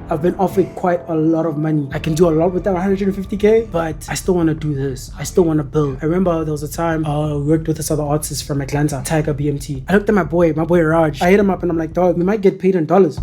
I've been offered quite a lot of money. I can do a lot with that 150k, but I still want to do this. I still want to build. I remember there was a time I worked with this other artist from Atlanta, Tiger BMT. I looked at my boy Raj. I hit him up and I'm like, dog, we might get paid in dollars.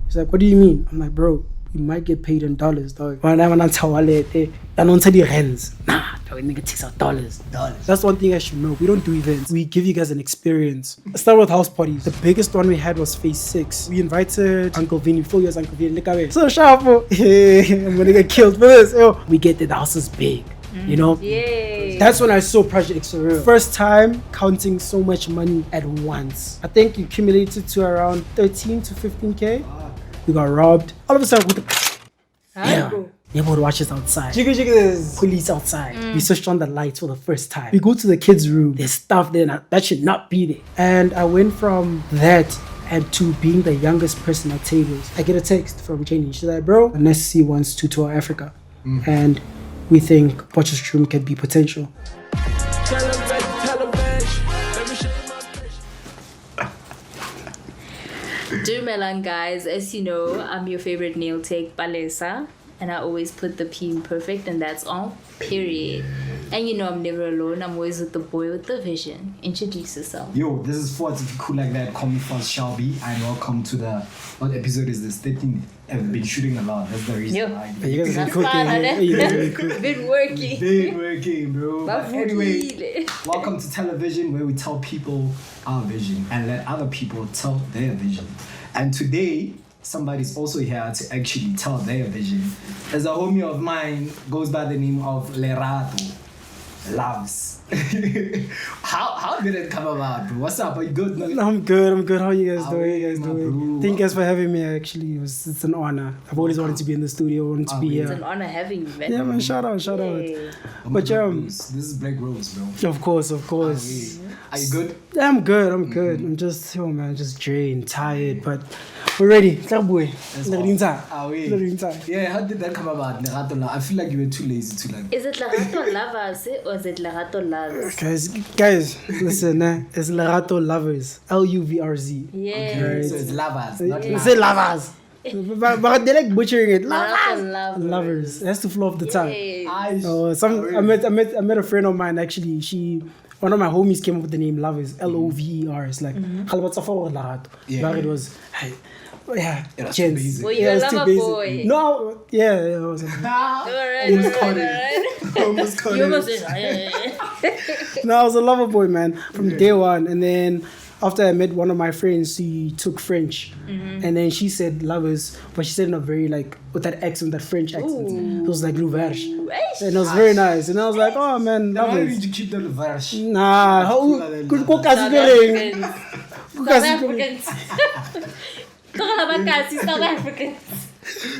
He's like, what do you mean? I'm like, bro, we might get paid in dollars, dog. When I tell wallet, I don't tell the hands. Nah, dog, nigga takes out dollars. That's one thing I should know. We don't do events. We give you guys an experience. Let's start with house parties. The biggest one we had was Phase 6. We invited Uncle Vinny, 4 years Uncle Vinny. Look at me. So sharp, I'm gonna get killed for this. Yo, we get that the house is big. You know? Yay. That's when I saw Project Lxrd. First time counting so much money at once. I think it accumulated to around 13 to 15k. We got robbed. All of a sudden, neighborhood watches outside. Police outside. We switched on the lights for the first time. We go to the kids' room. There's stuff there that should not be there. And I went from that and to being the youngest person at tables. I get a text from Jenny. She's like, bro, Nasty C wants to tour Africa. And we think Potchefstroom can be potential. Dumelang guys, as you know, I'm your favorite nail tech, Palesa, and I always put the P in perfect, and that's all, period. And you know I'm never alone, I'm always with the boy with the vision. Introduce yourself. Yo, this is Fxrdz. If you're cool like that, call me Fxrdz Shelby, and welcome to the, what episode is this? 13. I've been shooting a lot, that's the reason why. You guys That's are cooking. been working. Been working, bro. But anyway, welcome to television, where we tell people our vision and let other people tell their vision. And today, somebody's also here to actually tell their vision. There's a homie of mine, goes by the name of LerattoLuvrz. How did it come about, bro? What's up? Are you good? I'm good. How are you guys doing? Thank you guys for having me. Actually, it's an honor. I've always wanted to be in the studio. Wanted to be here. It's an honor having you, man. Yeah, man. Shout out. But this is Black Rose, bro. Of course. Are you good? Yeah, I'm good. I'm just, just drained, tired, but we're ready. Yeah, how did that come about? Leratto, I feel like you were too lazy to like. Is it LerattoLuvrz or is it LerattoLuvrz? Guys, listen, it's LerattoLuvrz. Luvrz. Yeah. Okay, so it's Luvrz, not You say Luvrz. But they like butchering it. LerattoLuvrz. It has to flow off the tongue. Yes. I met a friend of mine actually. One of my homies came up with the name Luvrz, Lover. It's like but it was Chance. Were you a lover boy? No, yeah. Almost caught You almost it. said, No, I was a lover boy, man, from day one. And then after I met one of my friends, she took French, and then she said Luvrz, but she said in a very with that accent, that French accent. Ooh. It was like Luvrz, and it was very nice. And I was like, oh man, Why Luvrz. did you keep the Luvrz? Nah, South Africans.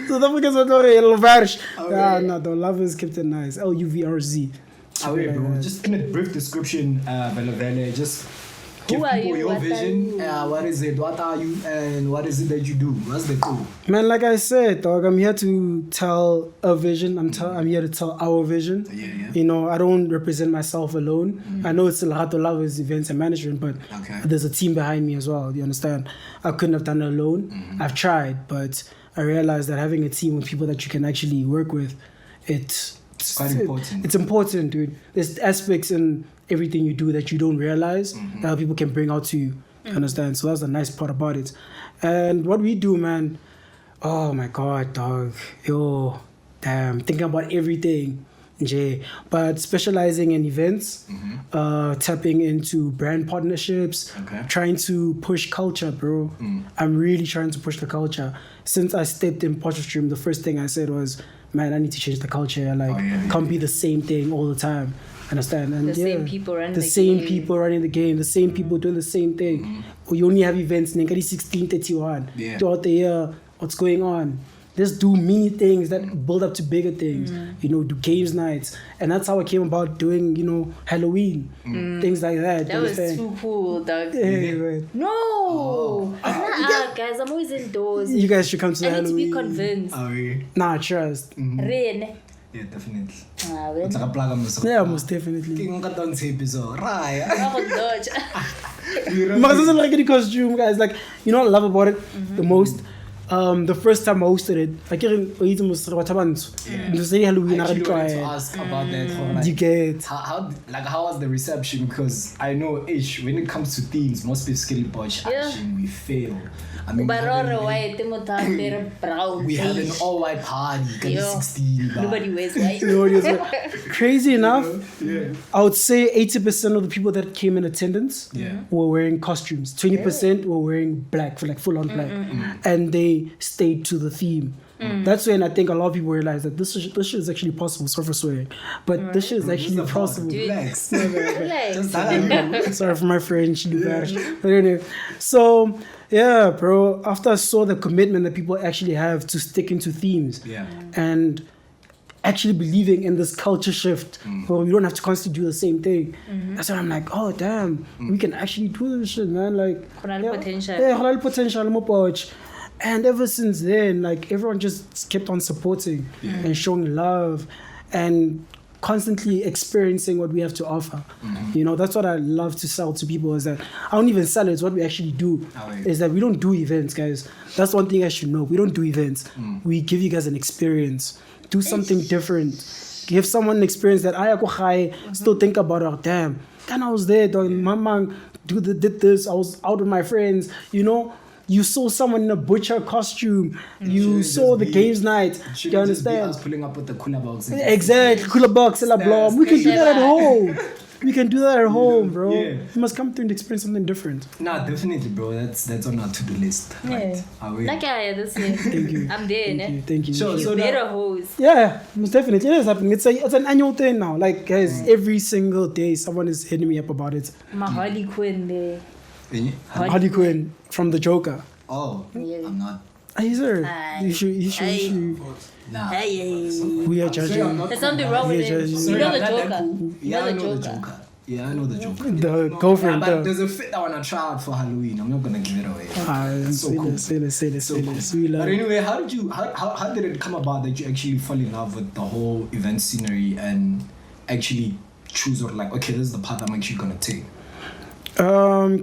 South Africans are not Luvrz. No, the Luvrz kept it nice. Luvrz. Bro. Just in a brief description, just give Who are people you? your What vision. What is it? What are you? And what is it that you do? What's the goal? Man, like I said, dog, I'm here to tell a vision. I'm here to tell our vision. Yeah. You know, I don't represent myself alone. I know it's LerattoLuvrz events and management, but there's a team behind me as well. You understand? I couldn't have done it alone. I've tried, but I realized that having a team with people that you can actually work with, it's quite important. It's important, dude. There's aspects in everything you do that you don't realize that other people can bring out to you. You understand? So that's the nice part about it. And what we do, man, oh my God, dog. Yo, damn. Thinking about everything. But specializing in events, tapping into brand partnerships, trying to push culture, bro. I'm really trying to push the culture. Since I stepped in Potchefstroom, the first thing I said was, man, I need to change the culture. Can't be the same thing all the time. Understand? And Same people running the people running the game, the same people doing the same thing. We only have events, 1631. Throughout the year, what's going on? Let's do mini things that build up to bigger things. You know, do games nights. And that's how I came about doing, Halloween. Things like that. That was too cool, dog. No! Guys, I'm always indoors. You guys should come to the I need Halloween. to be convinced. Nah, trust. Rain. Yeah, definitely. Well. Yeah, most definitely. Dodge. Because it's like any costume, guys. Like, you know what I love about it the most? The first time I hosted it, I can't was Halloween. I actually wanted to ask about that. Like, you get how was the reception? Because I know when it comes to themes, most specifically Bosch action, we fail. I mean, we have an all-white party, 16. Nobody wears white. Crazy enough, I would say 80% of the people that came in attendance were wearing costumes. 20% were wearing black, for like full-on black, and they stayed to the theme. That's when I think a lot of people realize that this shit is actually possible. Sorry for swearing, but this shit is actually possible. Relax. Sorry for my French. But anyway, so yeah, bro. After I saw the commitment that people actually have to stick into themes, and actually believing in this culture shift, where we don't have to constantly do the same thing. That's when I'm like, oh damn, we can actually do this shit, man. Like, potential. And ever since then, like, everyone just kept on supporting and showing love and constantly experiencing what we have to offer. You know, that's what I love to sell to people, is that I don't even sell it. It's what we actually do. Is that we don't do events, guys. That's one thing I should know. We don't do events. We give you guys an experience. Do something different. Give someone an experience that I still think about. Oh, damn, then I was there, dog. My mom did this. I was out with my friends, you know. You saw someone in a butcher costume. You saw the games night. Do you understand? Us pulling up with the cooler box. Exactly, cooler box. We can do that at home. We can do that at home, bro. You must come through and experience something different. Nah, definitely, bro. That's on our to-do list. Right? Thank you. I'm there. Thank you. So better host. Yeah, most definitely. It is happening. It's an annual thing now. Like, guys, every single day someone is hitting me up about it. My Harley Quinn there. Harley Quinn from the Joker. Oh, I'm not. Hey, sir. You should. Nah. We are judging. There's something wrong with it. You know the Joker. Yeah, I know the Joker. Yeah, I know the Joker. The girlfriend. But there's a fit I want to try out for Halloween. I'm not gonna give it away. So cool. Say this. But anyway, how did it come about that you actually fall in love with the whole event scenery and actually choose, or like, okay, this is the path I'm actually gonna take?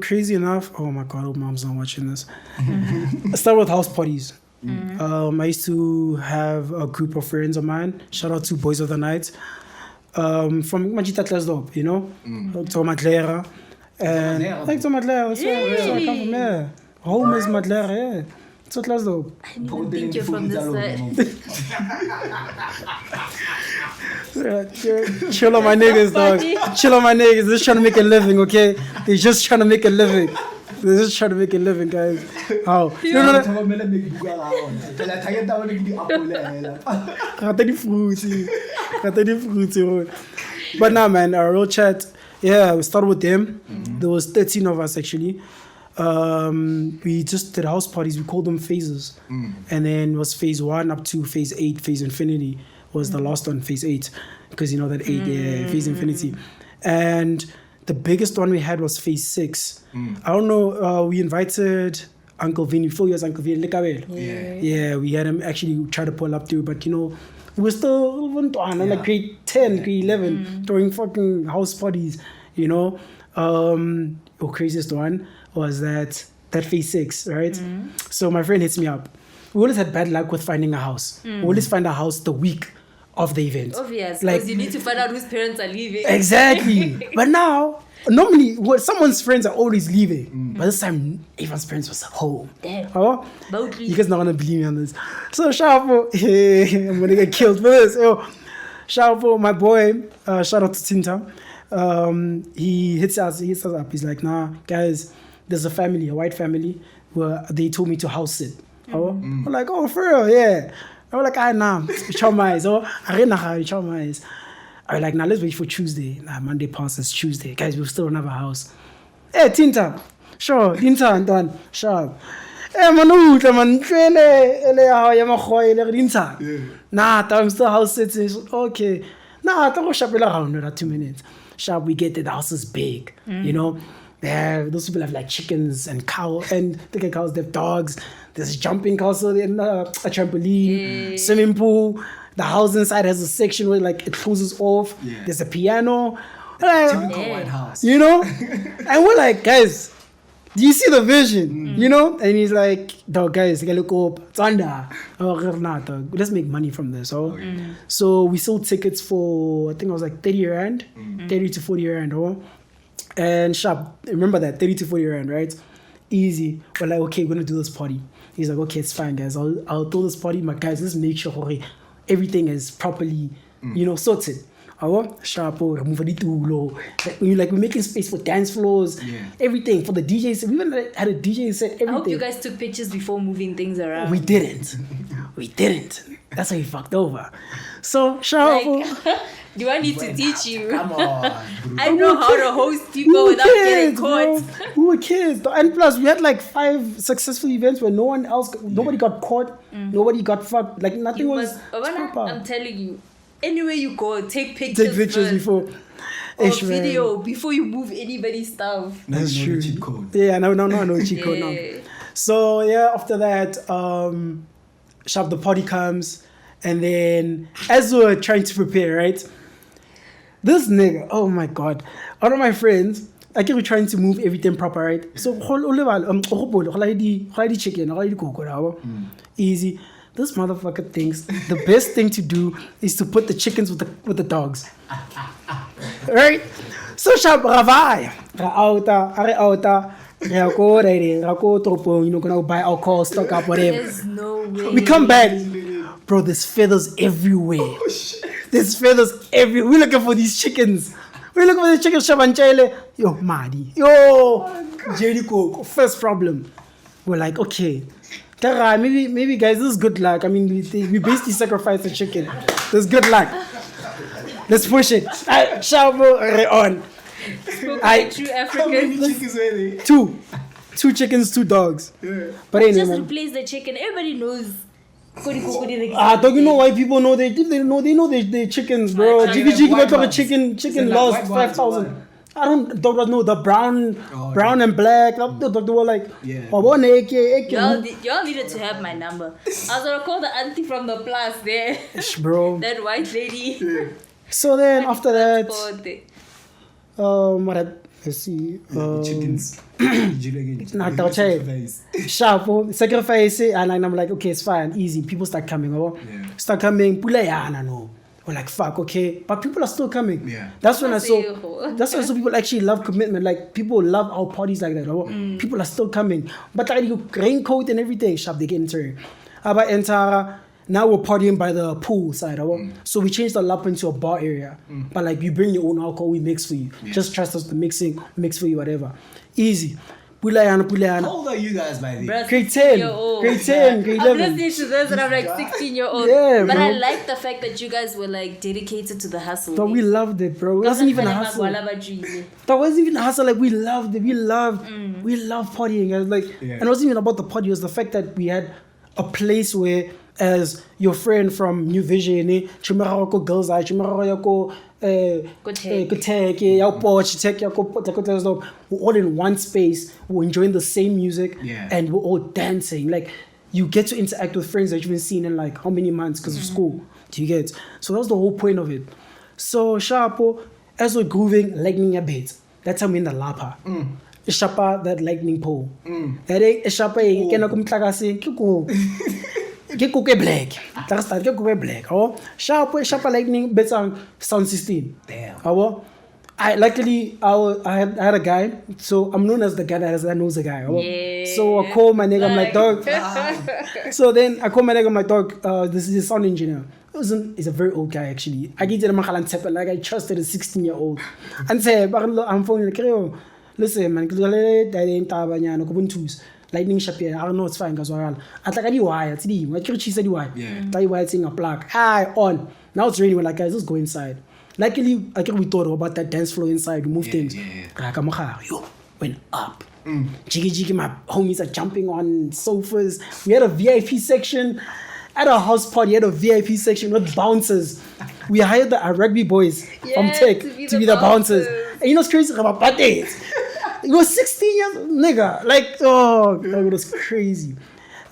Crazy enough. Oh my god, I hope mom's not watching this. I started with house parties. I used to have a group of friends of mine. Shout out to Boys of the Night. From Majita Tlasdop, you know? To Madlera. And like to Madlera, that's where I come from, yeah. Home is Madlera, yeah. It's what Tlasdop. I didn't think you're from this side. Chill on my niggas, dog. Chill on my niggas. They're just trying to make a living, okay? They're just trying to make a living. Guys. How? No. But nah, man, our real chat. Yeah, we started with them. There was 13 of us actually. We just did house parties. We called them phases, and then it was phase 1 up to phase 8. Phase infinity was the last one, phase 8, because you know that 8 phase infinity. And the biggest one we had was phase 6. I don't know. We invited Uncle Vinny, 4 years Uncle Vinny, yeah, we had him actually try to pull up through, but you know, we were still like grade 10, grade 11, during fucking house parties, you know. The craziest one was that phase 6, right? So my friend hits me up. We always had bad luck with finding a house. We always find a house the week of the event. Obvious, like, because you need to find out whose parents are leaving. Exactly. But now, normally, someone's friends are always leaving. But this time, everyone's parents was home. Damn. Oh? You guys not gonna believe me on this. So shout out for, I'm gonna get killed for this. Shout out for my boy. Shout out to Tinta. He hits us up. He's like, nah, guys, there's a white family, where they told me to house sit. I'm like, oh, for real, yeah. I was like, nah, traumatized. I was like, nah, let's wait for Tuesday. Nah, Monday passes, Tuesday. Guys, we still don't have a house. Hey, Tinta. Sure, Tinta and done. Sure. Hey, man, nah, I'm still house sitting. Okay. Nah, I shop around 2 minutes. Shop, we get it. The house is big, you know. Those people have like chickens and cows, and the cows, they have dogs. There's a jumping castle and a trampoline, swimming pool. The house inside has a section where like it closes off. There's a piano. Typical White House. You know? And we're like, guys, do you see the vision? You know? And he's like, dog, guys, look up. It's under. Oh, nah, dog. Let's make money from this. Oh. So we sold tickets for, I think it was like 30 rand, 30 to 40 rand. Oh. And sharp, remember that, 30 to 40 rand, right? Easy. We're like, okay, we're going to do this party. He's like, okay, it's fine, guys. I'll do this party. My guys, let's make sure everything is properly, sorted. Sharpo, remove the tulo. Like we're making space for dance floors, everything for the DJs. We even had a DJ set, everything. I hope you guys took pictures before moving things around. We didn't. That's how we fucked over. So Sharpo. Do I need to teach you? Come on. I know how to host people without getting caught. We were kids. And plus, we had like 5 successful events where nobody got caught, nobody got fucked. Like nothing was. I'm telling you, anywhere you go, take pictures. Take pictures before. Or video before you move anybody's stuff. That's true. Cheat code. Yeah, no cheat code now. So yeah, after that, sharp the party comes, and then as we were trying to prepare, right? This nigga, oh my god, one of my friends, I keep trying to move everything proper, right? So easy. This motherfucker thinks the best thing to do is to put the chickens with the dogs. Right? So sharp ravai. Gonna buy alcohol, stock up, whatever. There's no way. We come back. Bro, there's feathers everywhere. Oh, shit. There's feathers everywhere. We're looking for these chickens. Shabanchele. Yo, Madi. Yo, Jericho. First problem. We're like, okay. Maybe guys, this is good luck. I mean, we basically sacrificed the chicken. This is good luck. Let's push it. Shabo on. True How many African. chickens were they? 2 chickens, 2 dogs. Yeah. But anyway, Just man. replace the chicken. Everybody knows. Don't you know why people know they know they're chickens, bro? Jiggy white got a ones. chicken Is it like lost white ones or 5,000. I don't know the brown and black. They were like, Yeah. Y'all needed to have my number. I was gonna call the auntie from the plus there. bro. That white lady. So then after that, let's see. Chickens. Sacrifice, and I'm like, okay, it's fine, easy. People start coming over. Yeah. Start coming. No. We're like, fuck, okay. But people are still coming. Yeah. That's when I saw people actually love commitment. Like, people love our parties like that. People are still coming. But like, you raincoat and everything, sharp, they get into it. Now we're partying by the pool side. So we changed the lap into a bar area. But like, you bring your own alcohol, we mix for you. Yeah. Just trust us to mix for you, whatever. Easy. How old are you guys by then? Grade 10, grade 10, grade 11. I'm listening to this and I'm like 16-year-old. Yeah, but bro. I like the fact that you guys were like dedicated to the hustle. But we loved it, bro. It wasn't even a hustle. That wasn't even a hustle. Like, we loved it. We loved partying. I was like, and it wasn't even about the party. It was the fact that we had a place where, as your friend from New Vision, girls, we're all in one space, we're enjoying the same music, and we're all dancing. Like, you get to interact with friends that you've been seeing in like how many months because of school. Do you get? So that was the whole point of it. So Sharpo, as we're grooving, lightning a bit. That's how we in the lapa. Shapa that lightning pole. That ain't shapa black. That's that black. Oh, sharp lightning bits on sound system. Damn. I had a guy, so I'm known as the guy that knows the guy. Yeah. So I call my nigga, I'm like, dog. So then I call my nigga, I'm like, dog, this is a sound engineer. He's a very old guy actually. I get him like I trusted a 16-year-old. And say, I'm phoning like, listen, man, lightning shapir, I don't know, it's fine, guys. I like the wire, it's the wire. She said the wire. The wire thing a plug. On. Now it's raining. We're like, guys, let's go inside. Luckily, we thought about that dance floor inside. We moved things. Yo, went up. Jiggy, my homies are jumping on sofas. We had a VIP section. At a house party, had a VIP section with bouncers. We hired the rugby boys from Tech to be the bouncers. And you know what's crazy about birthdays? It was 16 years, nigga. Like, oh, it was crazy.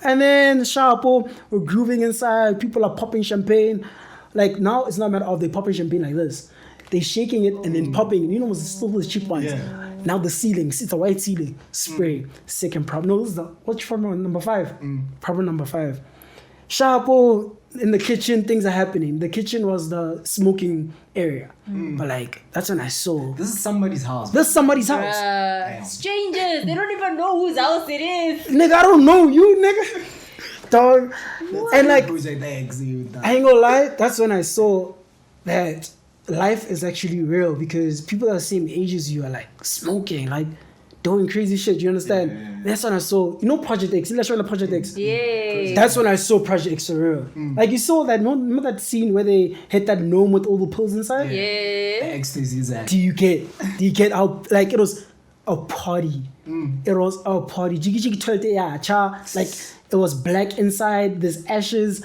And then Sharpo, we're grooving inside. People are popping champagne. Like, now it's not a matter of they popping champagne like this. They're shaking it and then popping. You know, it's still the cheap ones. Now the ceiling, it's a white ceiling. Spray. Second problem. No, this is what's problem number 5? Problem number 5. Sharpo, in the kitchen, things are happening. The kitchen was the smoking area. But like, that's when I saw. This is somebody's house. This is somebody's house. Strangers, they don't even know whose house it is. Nigga, I don't know you, nigga. Dog. And like, I ain't gonna lie, that's when I saw that life is actually real, because people that are the same age as you are like smoking, like doing crazy shit. You understand? That's when I saw, Project X. Let's show the Project X. Yeah. That's when I saw Project X for real. Like you saw that, remember that scene where they hit that gnome with all the pills inside? Yeah. Ecstasy is that. Do you get how, like, it was a party. It was a party. Jiggy jiggy toilet, yeah, cha. Like, it was black inside, there's ashes.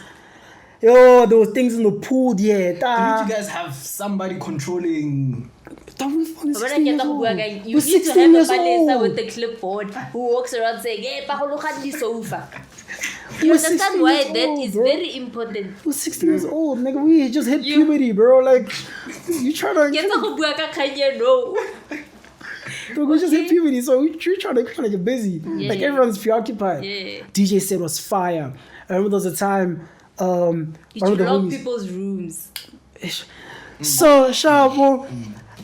Yo, there were things in the pool, yeah. Didn't you guys have somebody controlling? You You need to have a 16 years Palesa old. with the clipboard who walks around saying, hey, Paholokhandi sofa. You You were understand 16 why years that old, is bro. very important. You were 16 years old, nigga. We just hit puberty, bro. Like, you trying to... Get the bua ka kanya, no. We just hit puberty, so we're trying to kind of get busy. Like, everyone's preoccupied. Yeah. DJ said was fire. I remember there was a time... You one of should the lock homies... people's rooms. So sharp, bro.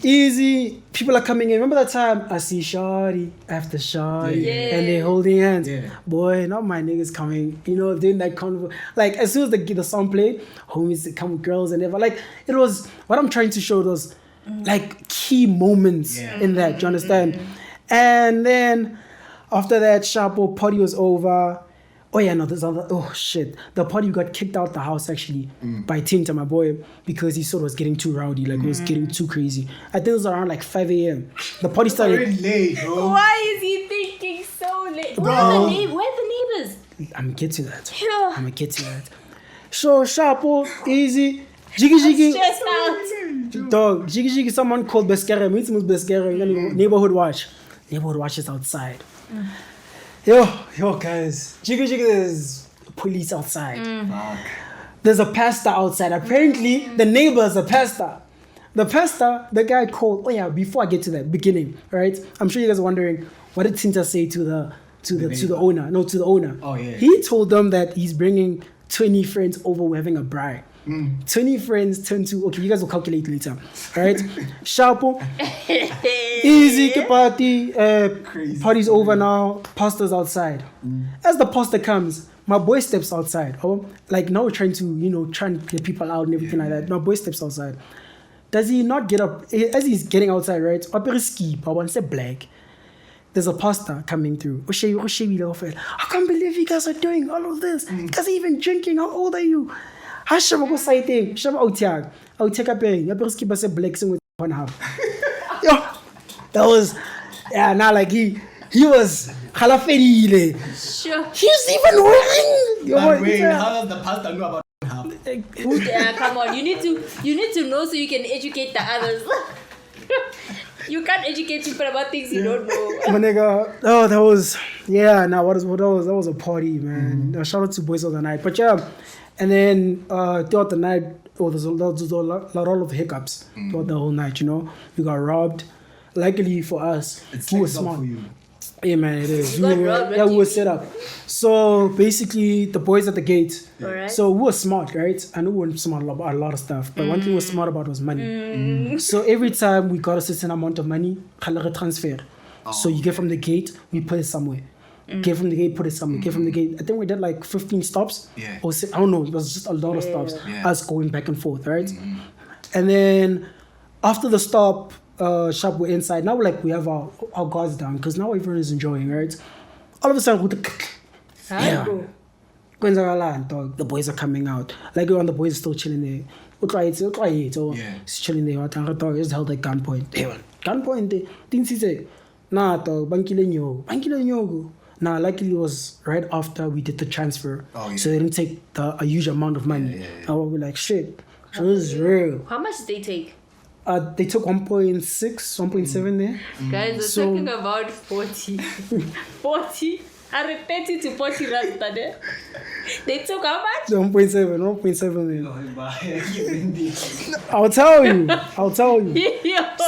Easy. People are coming in. Remember that time? I see Shawty after Shawty, and they holding hands. Boy, not my niggas coming. Doing that convo. Like as soon as the song played, homies come with girls and ever. Like it was what I'm trying to show those like key moments in that. Do you understand? And then after that, Sharpo party was over. Oh yeah, no, there's other. Oh shit, the party got kicked out the house actually by Tinta, my boy, because he sort of was getting too rowdy, like it was getting too crazy. I think it was around like 5 a.m. The party started. Already late, bro. Why is he thinking so late? Bro. Where are the neighbors? I'm gonna get to that. Yeah. I'm gonna get to that. So Sharpo, easy, jiggy jiggy. Stressed out. Dog, jiggy jiggy. Someone called Beskere. Meet some Beskere. Neighborhood watch. Neighborhood watch is outside. Yo, guys. Jiggy jiggy, there's police outside. Fuck. There's a pastor outside. Apparently, the neighbor's a pastor. The pastor, the guy called. Oh yeah, before I get to that beginning, right? I'm sure you guys are wondering, what did Tinta say to the owner? No, to the owner. Oh yeah. He told them that he's bringing 20 friends over. We're having a braai. 20 friends turn to, okay, you guys will calculate later, right? Sharpo, easy, ke party, party's over now, pastor's outside. As the pastor comes, my boy steps outside. Like now we're trying to, try and get people out and everything like that. My boy steps outside. Does he not get up? As he's getting outside, right? I want to say black. There's a pastor coming through. I can't believe you guys are doing all of this. You guys are even drinking. How old are you? I shall go sighting. Shall Otiag. I'll take a pay. Your keep us a blessing with 1.5. Yo, that was, now like he was halafeli. Sure. He's even wearing. Wait, how does the pastor know about half? Yeah, come on. You need to know so you can educate the others. You can't educate people about things you don't know. My nigga, that was, that was a party, man. Shout out to Boys of the Night. But yeah, and then throughout the night, there's a lot of hiccups throughout the whole night, we got robbed. Luckily for us, we were smart. For you. Yeah, man, it is. You got robbed, we were set up. So basically, the boys at the gate. Alright. So we were smart, right? I know we weren't smart about a lot of stuff, but one thing we were smart about was money. So every time we got a certain amount of money, transfer. So you get from the gate, we put it somewhere. Get from the gate, put it somewhere. Get from the gate. I think we did like 15 stops. Yeah. Or I don't know. It was just a lot of stops. Yeah. Us going back and forth, right? And then after the stop, shop, we're inside. Now we have our guards down because now everyone is enjoying, right? All of a sudden, the boys are coming out. Like the boys are still chilling there. It's chilling there. It's held at gunpoint. Gunpoint. Didn't see say, nah, dog, bankile nyogo. Nah, luckily it was right after we did the transfer. So they didn't take a huge amount of money. And we're like, shit, so this is real. How much did they take? They took 1.6, 1.7 there. Guys, we're talking about 40. 40. Are 30 to 40 rand, Tade? They took how much? 1.7 million. I'll tell you.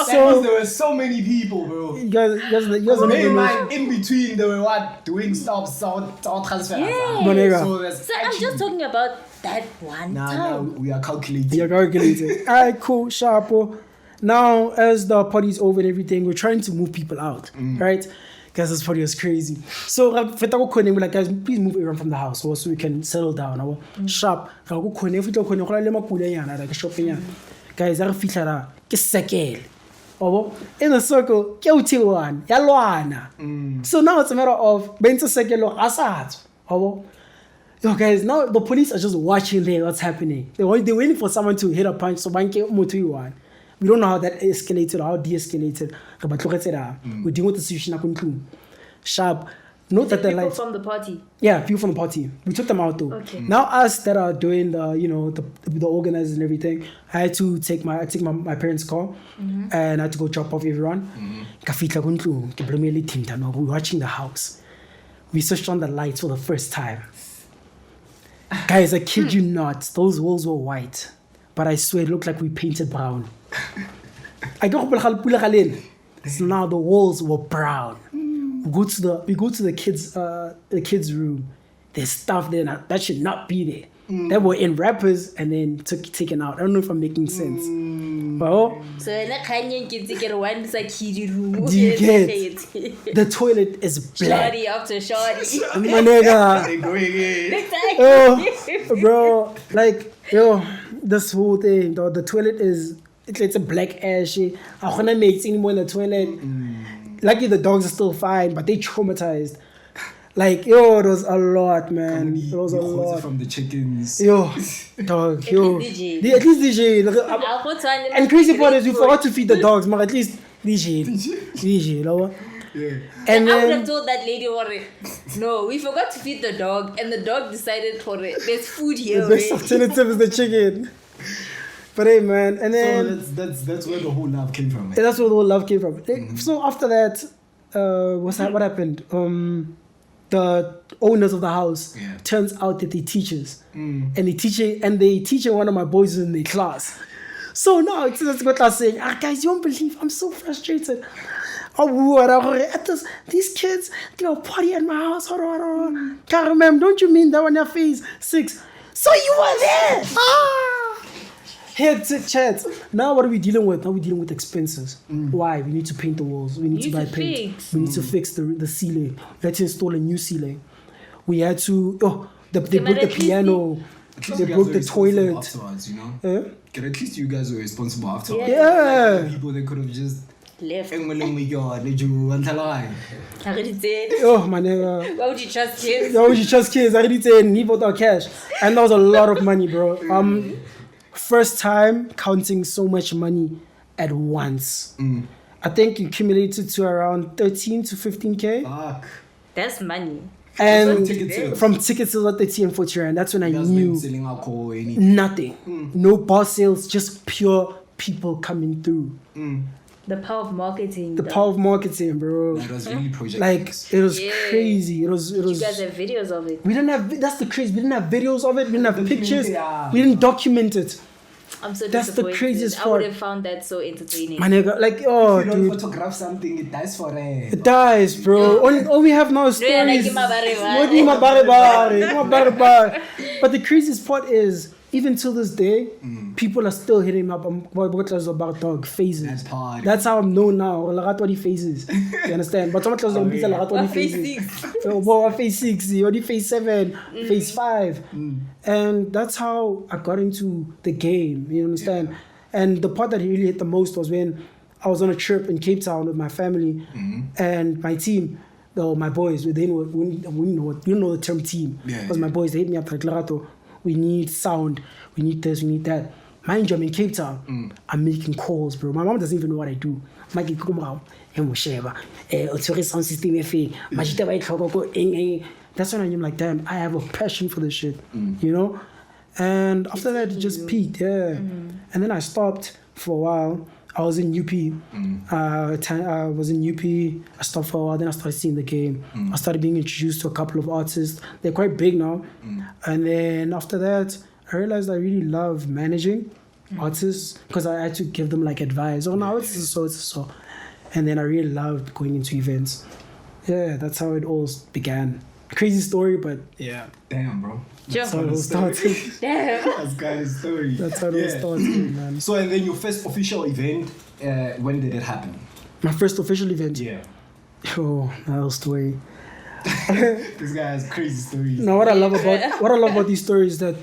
So there were so many people, bro. You guys don't even know. In between, they were doing stops, all transfers. Yeah. So I'm just talking about that one time. We are calculating. You're calculating. Alright, cool, sharpo. Now, as the party's over and everything, we're trying to move people out, right? Because this party was crazy. So, we're like, guys, please move everyone from the house so we can settle down. Sharp. Guys, I feel in a circle, so now it's a matter of yo guys, now the police are just watching there what's happening. They're waiting for someone to hit a punch. So we don't know how that escalated or how de-escalated. We're dealing with the situation. Sharp. Note that the people lights from the party. Yeah, people from the party. We took them out though. Okay. Now us that are doing the organizers and everything, I had to take my parents' car and I had to go drop off everyone. We're watching the house. We switched on the lights for the first time. Guys, I kid you not, those walls were white, but I swear it looked like we painted brown. So now the walls were brown. We go to the kids' room. There's stuff there that should not be there. They were in wrappers and then taken out. I don't know if I'm making sense. But So do you get? The toilet is black. Shorty after shorty. My nigga. Oh, bro, like, yo, this whole thing, though, the toilet it's a black ash. I don't want mates anymore in the toilet. Lucky the dogs are still fine, but they traumatized. Like, yo, it was a lot, man. It was a lot. From the chickens. Yo, dog, yo. At least At least DJ. And crazy part is we forgot to feed the dogs, but at least DJ, you know? Yeah. And I would then have told that lady, no, we forgot to feed the dog, and the dog decided there's food here. the best alternative is the chicken. But hey, man, and then So that's where the whole love came from. yeah, that's where the whole love came from. So after that, what happened? The owners of the house turns out that they're teachers, and they teaching one of my boys in the class. So now it's go class saying, guys, you won't believe, I'm so frustrated. These kids, they'll party at my house. Can't remember, don't you mean that on your face 6? So you were there. Head to chat. Now what are we dealing with? Now we're dealing with expenses. Why? We need to paint the walls. We need to buy paint. We need to fix the ceiling. We had to install a new ceiling. We had to they broke the piano. They broke the toilet. Afterwards, you know? At least you guys were responsible afterwards. Yeah. Like, people, they could have just Left. Oh, my nigga. Why would you trust kids? Why would you trust kids? I already said leave out our cash. And that was a lot of money, bro. First time counting so much money at once. I think it accumulated to around 13 to 15k. Fuck. That's money. And ticket from ticket sales at 30 and 40 rand, that's when I knew selling alcohol or anything. nothing. No bar sales, just pure people coming through. The power of marketing. The power of marketing, bro. That was really project. Like it was crazy. It was. You guys have videos of it. We didn't have. That's the crazy. We didn't have videos of it. We didn't have pictures. Yeah. We didn't document it. I'm so That's the disappointed. craziest I part. would have found that so entertaining. My nigga, like, oh, If you don't dude. photograph something, it dies forever. It dies, bro. All we have now is No, yeah, like stories. Imabare. But the craziest part is, even till this day, people are still hitting me up about dog phases. That's how I'm known now. Leratto phases. You understand? But someone tells me Leratto phases. Phase 6, phase 7, phase 5. And that's how I got into the game. You understand? Yeah. And the part that really hit the most was when I was on a trip in Cape Town with my family and my team. My boys, they know, you know the term team. Because my boys, they hit me up like, Leratto, we need sound, we need this, we need that. Mind you, I'm in Cape Town. I'm making calls, bro. My mom doesn't even know what I do. I'm like, sound system. That's when I'm like, damn, I have a passion for this shit, you know? And after that, it just peaked, And then I stopped for a while. I was in UP. I was in UP. I stopped for a while. Then I started seeing the game. I started being introduced to a couple of artists. They're quite big now. And then after that, I realized I really love managing artists because I had to give them like advice. Oh, now it's so. And then I really loved going into events. Yeah, that's how it all began. Crazy story, but yeah. Damn, bro. That's how it all started. Damn. That's kind of story. That's how it all started, man. So, and then your first official event, when did it happen? My first official event? Yeah. Oh, that whole story. This guy has crazy stories. No, what I love about these stories is that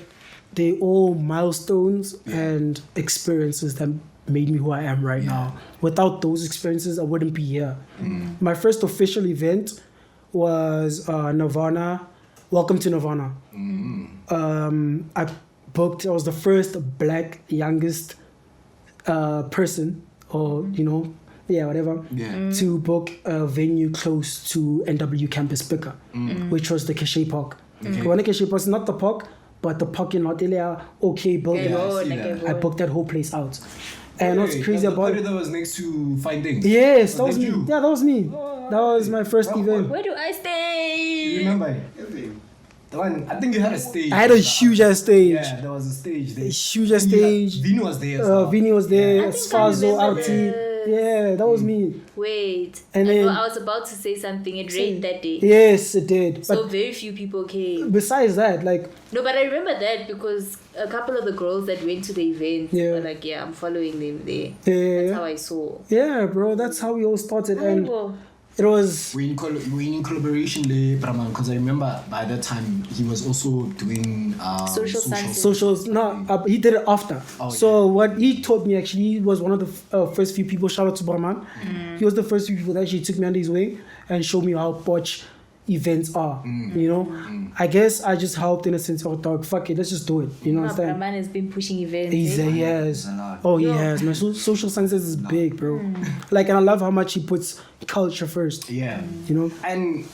they all milestones and experiences that made me who I am right now. Without those experiences, I wouldn't be here. My first official event was Nirvana. Welcome to Nirvana. I was the first black youngest person, or whatever, to book a venue close to NW Campus Picker, which was the Cachet Park. When the Cachet Park is not the park, but the parking lot area, okay building. I booked that whole place out. And what's crazy about it? That was next to Findings. Yes, that was me. Yeah, that was me. That was my first event. Where do I stay? You remember? The one, I think you had a stage. I had a huge ass stage. Yeah, there was a stage there. A huge ass stage. Vini was there. Vini was there. I think I Sfazo, remember RT. this. Yeah, that was me. Wait. And then, I was about to say something. It rained that day. Yes, it did. So But very few people came. besides that, like... No, but I remember that because a couple of the girls that went to the event were like, I'm following them there. That's how I saw. Yeah, bro, that's how we all started. And it was... We're in collaboration there, Brahman, because I remember by that time he was also doing Socials. No, he did it after. What he taught me, actually, he was one of the first few people, shout out to Brahman. He was the first few people that actually took me under his wing and showed me how Poch events are, I guess I just helped in a sense of, dog, fuck it, let's just do it, understand? Brahman has been pushing events. He has. Oh, he has. My social sciences is big, bro. Like, and I love how much he puts culture first. Yeah. And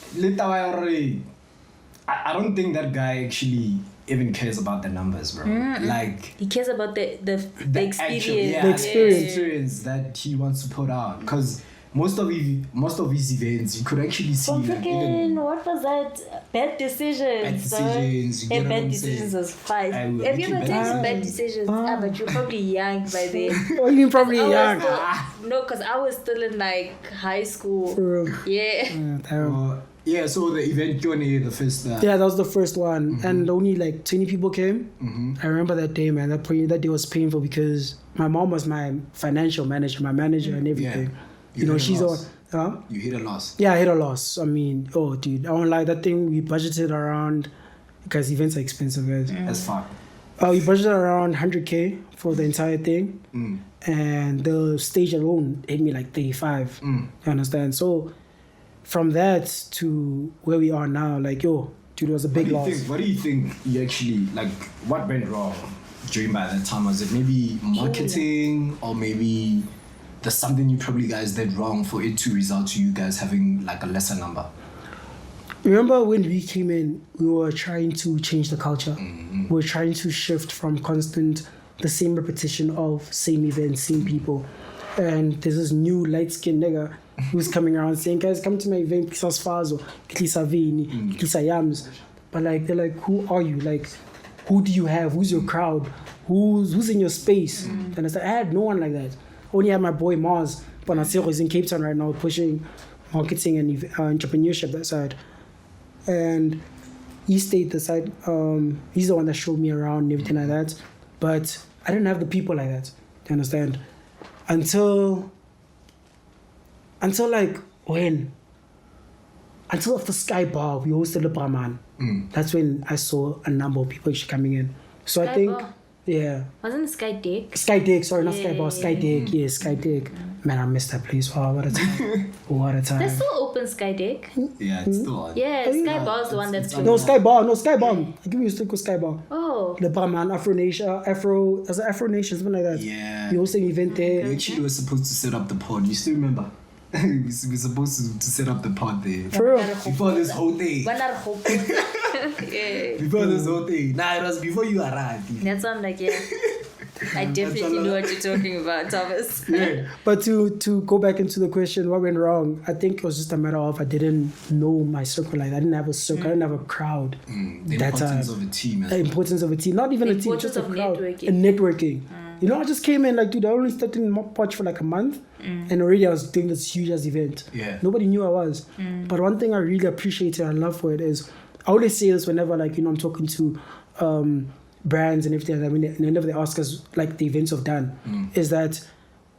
I don't think that guy actually even cares about the numbers, bro. Like, he cares about the experience. Actual, the experience that he wants to put out. Because most of his events, you could actually see what was that? Bad Decisions. Bad Decisions was fine. Have you ever taken Bad Decisions? But you're probably young by then. What do you mean probably young? No, because I was still in like high school. For real? Yeah. So the event Q&A, the first... Yeah, that was the first one. And only like 20 people came. I remember that day, man. That day was painful because my mom was my financial manager, my manager and everything. She's on... You hit a loss. Yeah, I hit a loss. I mean, oh, dude, I won't lie. That thing, we budgeted around... Because events are expensive, guys. That's fine. We budgeted around 100k for the entire thing. And the stage alone hit me like 35. You understand? So... From that to where we are now, like, dude, it was a big loss. What do you think you actually, like, what went wrong during by that time? Was it maybe marketing or maybe there's something you probably guys did wrong for it to result to you guys having, like, a lesser number? Remember when we came in, we were trying to change the culture. We were trying to shift from the same repetition of same events, same people. And there's this new light-skinned nigga who's coming around saying, guys, come to my event, Kisas Fazo, Klisa Vini, Klisa Yams. But like, they're like, who are you? Like, who do you have? Who's your crowd? Who's in your space? And I said, I had no one like that. Only had my boy Mars. But Nasir is in Cape Town right now, pushing marketing and entrepreneurship that side. And he stayed the side. He's the one that showed me around and everything like that. But I didn't have the people like that. You understand? Until like when? Until after Sky Bar, we hosted the Brahman. That's when I saw a number of people actually coming in. So Sky I think, Bar. Yeah. Wasn't it Sky Deck? Sky Deck, sorry, not Sky Bar, Sky Deck. Yeah, Sky Deck. Man, I missed that place. Wow, what a time. What a time. There's still open Sky Deck. Yeah, it's still on. Yeah, Sky Bar is the one that's closed. No, Sky Bar. I'll give you a stick with Sky Bar. Oh. The Brahman, Afro Nation, something like that. Yeah. We hosted an event there. We actually were supposed to set up the pod. You still remember? we were supposed to set up the pod there. For real? Before this whole thing. Yeah. Before this whole thing. Nah, it was before you arrived. That's why I'm like, yeah. I definitely know what you're talking about, Thomas. Yeah. But to go back into the question, what went wrong? I think it was just a matter of I didn't know my circle. Like I didn't have a circle. I didn't have a crowd. The importance of a team. The importance of a team. Not even a team, just a crowd. And networking. You know, I just came in like, dude, I only started in Mopatch for like a month. And already I was doing this huge ass event. Yeah. Nobody knew I was. But one thing I really appreciate and I love for it is, I always say this whenever like, you know, I'm talking to brands and everything. I mean, whenever they ask us like the events I've done, is that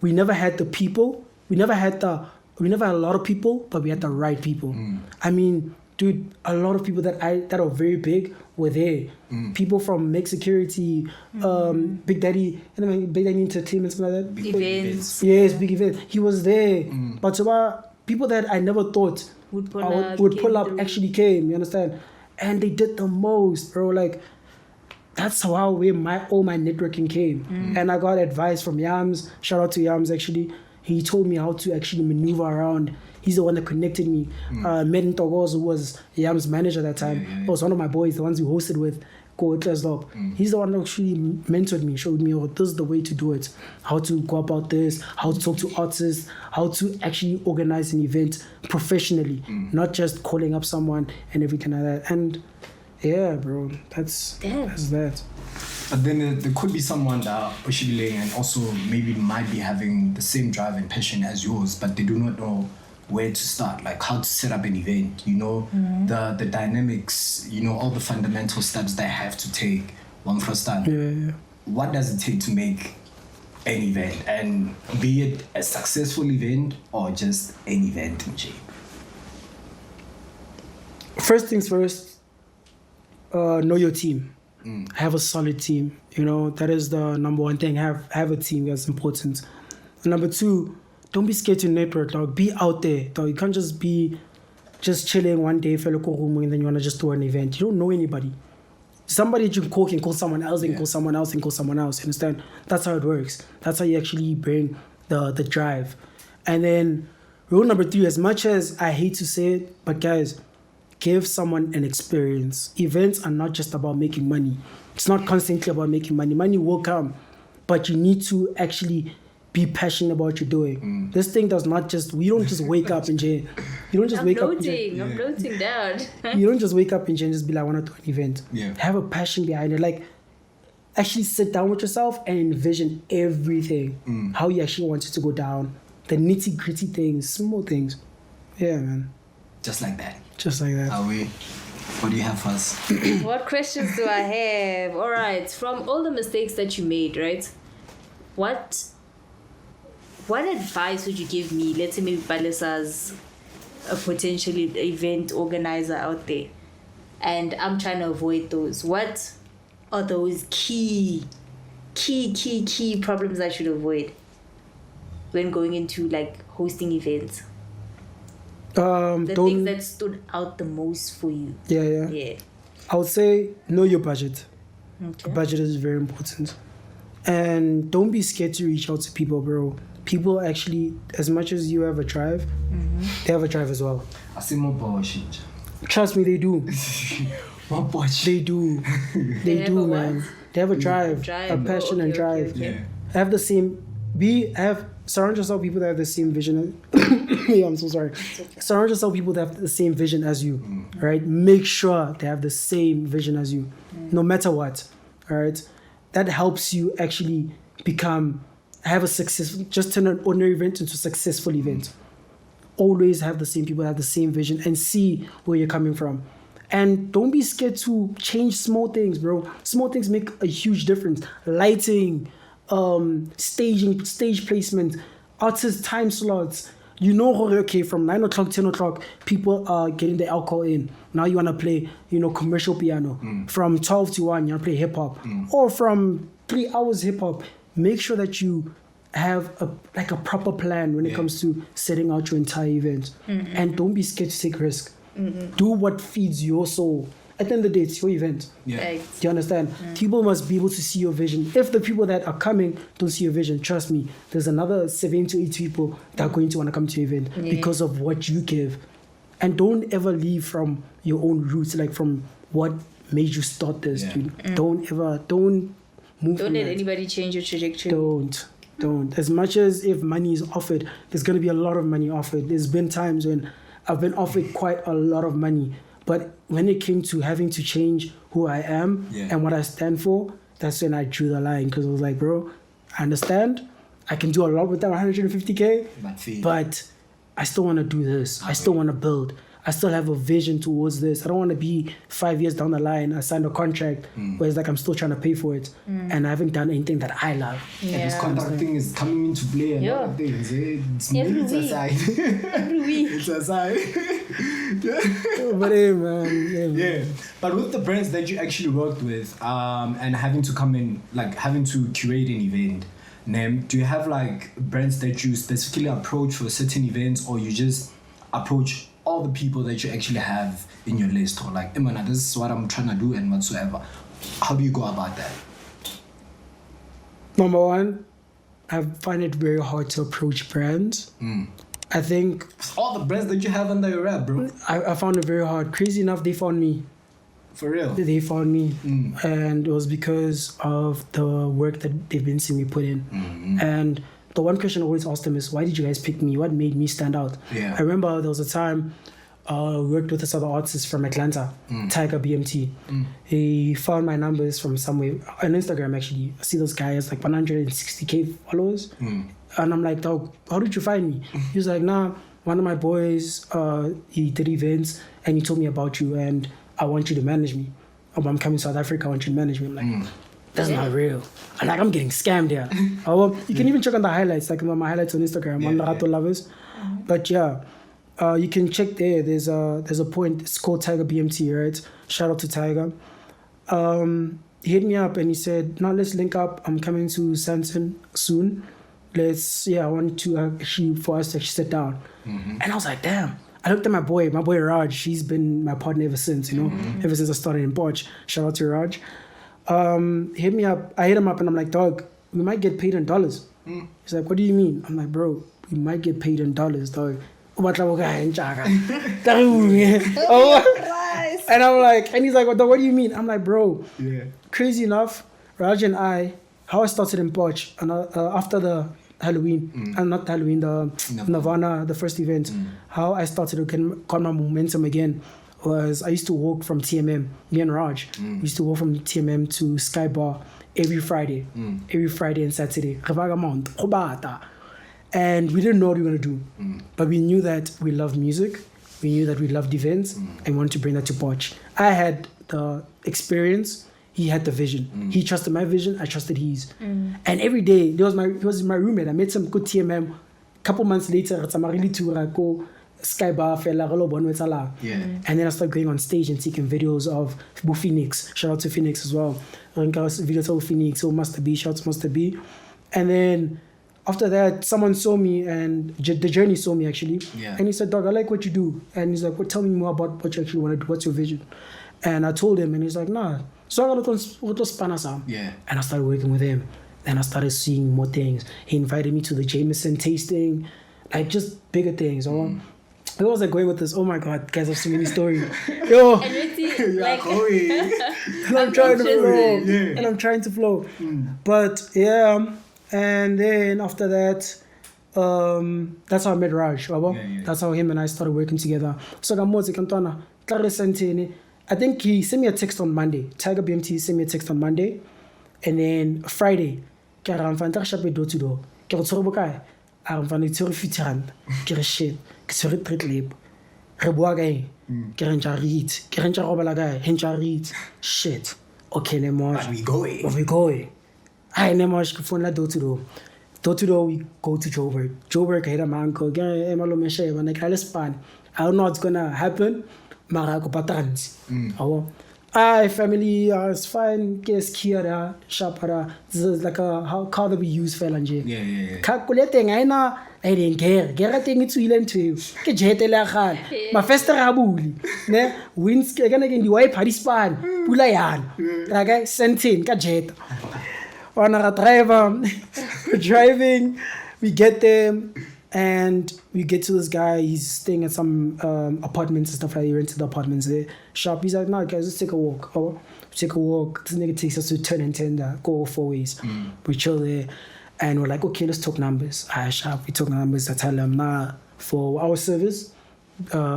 we never had the people. We never had a lot of people, but we had the right people. I mean, dude, a lot of people that are very big were there. People from Make Security, Big Daddy, Big Daddy Entertainment, something like that. Events. Yes, big event. He was there. But so people that I never thought would pull up actually came, you understand? And they did the most, bro. Like, that's how all my networking came. And I got advice from Yams. Shout out to Yams, actually. He told me how to actually maneuver around. He's the one that connected me. Medin Togoz, who was Yams' manager at that time, was one of my boys, the ones who hosted with Lxrd. He's the one that actually mentored me, showed me, oh, this is the way to do it. How to go about this, how to talk to artists, how to actually organize an event professionally, not just calling up someone and everything like that. And yeah, bro, that's that. But then there could be someone that Oshibile and also maybe might be having the same drive and passion as yours, but they do not know where to start, like how to set up an event, you know, the dynamics, you know, all the fundamental steps they have to take one first time. Yeah. What does it take to make an event, and be it a successful event or just an event in J? First things first, know your team. Have a solid team. You know, that is the number one thing. Have a team. That's important. And number two, don't be scared to network, dog. Be out there, dog. You can't just be chilling one day, fellow Korumu, and then you want to just do an event. You don't know anybody. Somebody you can call someone else, and call someone else, and call someone else. You understand? That's how it works. That's how you actually bring the drive. And then rule number three, as much as I hate to say it, but guys, give someone an experience. Events are not just about making money. It's not constantly about making money. Money will come, but you need to actually be passionate about what you're doing. This thing does not just, we don't just wake up in jail. You don't just wake up in jail. I'm floating down. You don't just wake up in jail and just be like, I want to do an event. Have a passion behind it. Like, actually sit down with yourself and envision everything. How you actually want it to go down. The nitty gritty things, small things. Yeah, man. Just like that. Just like that. What do you have for us? What questions do I have? All right. From all the mistakes that you made, right? What advice would you give me? Let's say maybe Palesa's a potential event organizer out there, and I'm trying to avoid those. What are those key problems I should avoid when going into like hosting events? The things that stood out the most for you. Yeah. I would say know your budget. Okay. The budget is very important. And don't be scared to reach out to people, bro. People actually, as much as you have a drive, they have a drive as well. I see more bullshit. Trust me, they do. More bullshit. They do, man. They have a drive, a passion and drive. Okay. Have the same. Surround yourself with people that have the same vision. Yeah, I'm so sorry. Okay. Surround yourself with people that have the same vision as you. Right? Make sure they have the same vision as you, no matter what. All right? That helps you actually have a success. Just turn an ordinary event into a successful event. Always have the same people that have the same vision and see where you're coming from. And don't be scared to change small things, bro. Small things make a huge difference. Lighting, staging, stage placement, artist time slots. You know, okay, from 9 o'clock, 10 o'clock, people are getting the alcohol in. Now you want to play, commercial piano. From 12 to 1, you want to play hip-hop. Or from 3 hours hip-hop. Make sure that you have a proper plan when it comes to setting out your entire event. And don't be scared to take risk. Do what feeds your soul. At the end of the day, it's your event. Do you understand? People must be able to see your vision. If the people that are coming don't see your vision, trust me, there's another 7 to 8 people that are going to want to come to your event because of what you give. And don't ever leave from your own roots, like from what made you start this, dude. Don't Move Don't from let that. anybody change your trajectory. Don't. As much as if money is offered, there's going to be a lot of money offered. There's been times when I've been offered quite a lot of money. But when it came to having to change who I am and what I stand for, that's when I drew the line. Because I was like, bro, I understand. I can do a lot with that 150k. But I still want to do this. I still want to build. I still have a vision towards this. I don't want to be 5 years down the line. I signed a contract where it's like I'm still trying to pay for it. And I haven't done anything that I love. Yeah. And this contract thing is coming into play and other things. It's Every it's week. aside. Every week. It's aside. But hey, man. Yeah. But with the brands that you actually worked with and having to come in, like having to curate an event, do you have like brands that you specifically approach for certain events, or you just approach all the people that you actually have in your list, or like, hey man, this is what I'm trying to do and whatsoever? How do you go about that? Number one, I find it very hard to approach brands. I think All the brands that you have under your rap, bro. I found it very hard. Crazy enough, they found me. For real. They found me. And it was because of the work that they've been seeing me put in. And the one question I always ask them is, why did you guys pick me? What made me stand out? Yeah. I remember there was a time we worked with this other artist from Atlanta, Tiger BMT. He found my numbers from somewhere on Instagram. Actually, I see those guys like 160k followers, and I'm like, dog, how did you find me? He was like, nah, one of my boys, he did events and he told me about you, and I want you to manage me. I'm coming to South Africa, I want you to manage me. I'm like, that's not real. I'm like, I'm getting scammed here. You can even check on the highlights, like my highlights on Instagram, on LerattoLuvrz. But yeah, you can check there. There's a point. It's called Tiger BMT, right? Shout out to Tiger. He hit me up and he said, "No, let's link up. I'm coming to Santon soon. I want to actually for us to actually sit down." And I was like, damn. I looked at my boy Raj. He's been my partner ever since, ever since I started in Poch. Shout out to Raj. He hit me up. I hit him up and I'm like, dog, we might get paid in dollars. He's like, what do you mean? I'm like, bro, we might get paid in dollars, dog. And I'm like, and he's like, what do you mean? I'm like, bro, crazy enough, Raj and I, how I started in Poch, and after the Halloween, and not Halloween, the Nirvana, the first event, how I started to get my momentum again was I used to walk from TMM, me and Raj, we used to walk from TMM to Sky Bar every Friday and Saturday. And we didn't know what we were going to do. But we knew that we loved music. We knew that we loved events and wanted to bring that to Poch. I had the experience. He had the vision. He trusted my vision. I trusted his. And every day, he was my roommate. I met some good TMM. A couple months later, it's a marili tour. I go Sky Bar, and then I started going on stage and taking videos of Phoenix. Shout out to Phoenix as well. Videos of Phoenix. So Master B. Shouts Master B. And then after that, someone saw me, and the journey saw me actually. And he said, dog, I like what you do. And he's like, well, tell me more about what you actually want to do. What's your vision? And I told him, and he's like, nah. So I got and I started working with him. Then I started seeing more things. He invited me to the Jameson tasting, like just bigger things. I was like going with this. Oh my God, guys, I have so many stories. Yo, And I'm trying to flow. And I'm trying to flow. But yeah, and then after that, that's how I met Raj. That's how him and I started working together. So I think he sent me a text on Monday. Tiger BMT sent me a text on Monday. And then Friday, I'm going to door to door. I'm going to Fxrdzz. I'm shit. I'm going to read. Shit. Okay, we going. I never phone la door to door. Door to door, we go to Joburg. Joburg, I had a man called I don't know what's gonna happen. Family, it's fine. Guess Kia, Shapara. This is like a car that we use for LNG. Calculating, I know. I didn't care. Getting it to Ilan too. Get jetelahan. My fester abuli. Ne? Winds again the wipe Harispan. Pulayan. Like sent in, jet. On our driver, we're driving, we get there, and we get to this guy. He's staying at some apartments and stuff like that. He rented the apartments there. Shop. He's like, "No, guys, let's take a walk." We take a walk. This nigga takes us to Turn and Tender, go 4 ways. We chill there. And we're like, okay, let's talk numbers. Sharp, we talk numbers. I tell him, nah, for our service,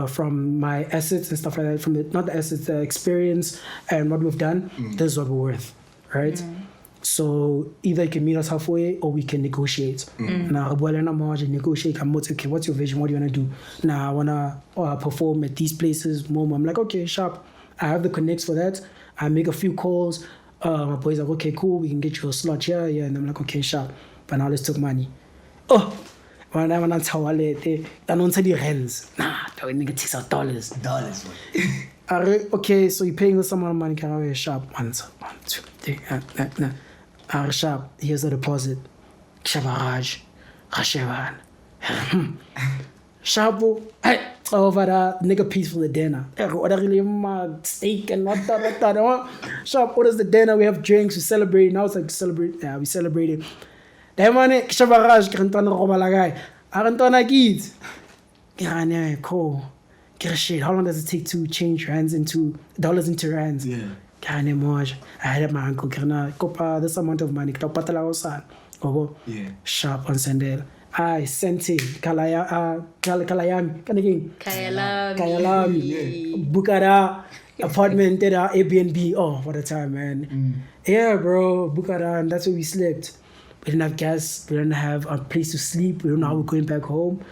from my assets and stuff like that, from not the assets, the experience and what we've done, this is what we're worth, right? So either you can meet us halfway or we can negotiate. Now, negotiate. I'm okay, what's your vision? What do you want to do? Now, I want to perform at these places. I'm like, okay, sharp. I have the connects for that. I make a few calls. My boys are like, okay, cool. We can get you a slot here. Yeah. And I'm like, okay, sharp. But now let's talk money. Oh, when I went to wallet, they don't say the hands. Nah, that nigga takes out dollars. Dollars, man. Okay, so you're paying us some amount of money. Can I wear sharp? 1, 2, 3. Sharp. Here's the deposit. Kshabaraj. Rashevan. Sharp. Over the nigga piece for the dinner. Order really steak and what that. Sharp orders the dinner. We have drinks. We celebrate. Now it's like celebrate. Yeah, we celebrated. That money, Kshabaraj, Krantana Robalagai. Arantona kids. Yeah, cool. Get shit. How long does it take to change dollars into rands? Yeah. I had my uncle. Copa this amount of money. Yeah. Sharp on Sandel. I sent it. Kalayami. Kayalami. Bukara. Apartment. Airbnb. Oh, what a time, man. Yeah, bro. Bukara. And that's where we slept. We didn't have gas. We didn't have a place to sleep. We don't know how we're going back home.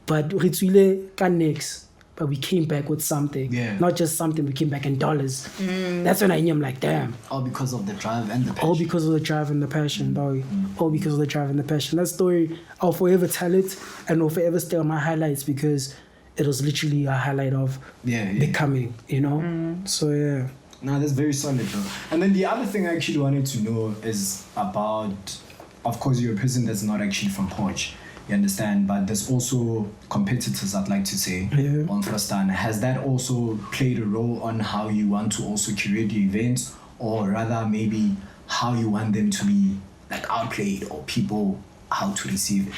But Ritsule can next. But we came back with something. Yeah. Not just something, we came back in dollars. That's when I knew, I'm like, damn. All because of the drive and the passion. All because of the drive and the passion, dog. All because of the drive and the passion. That story, I'll forever tell it and I'll forever stay on my highlights because it was literally a highlight of becoming, you know? So, yeah. No, that's very solid, bro. And then the other thing I actually wanted to know is about, of course, you're a person that's not actually from Poch. You understand? But there's also competitors, I'd like to say, on Fxrdzd. Has that also played a role on how you want to also curate your events, or rather maybe how you want them to be like outplayed or people how to receive it?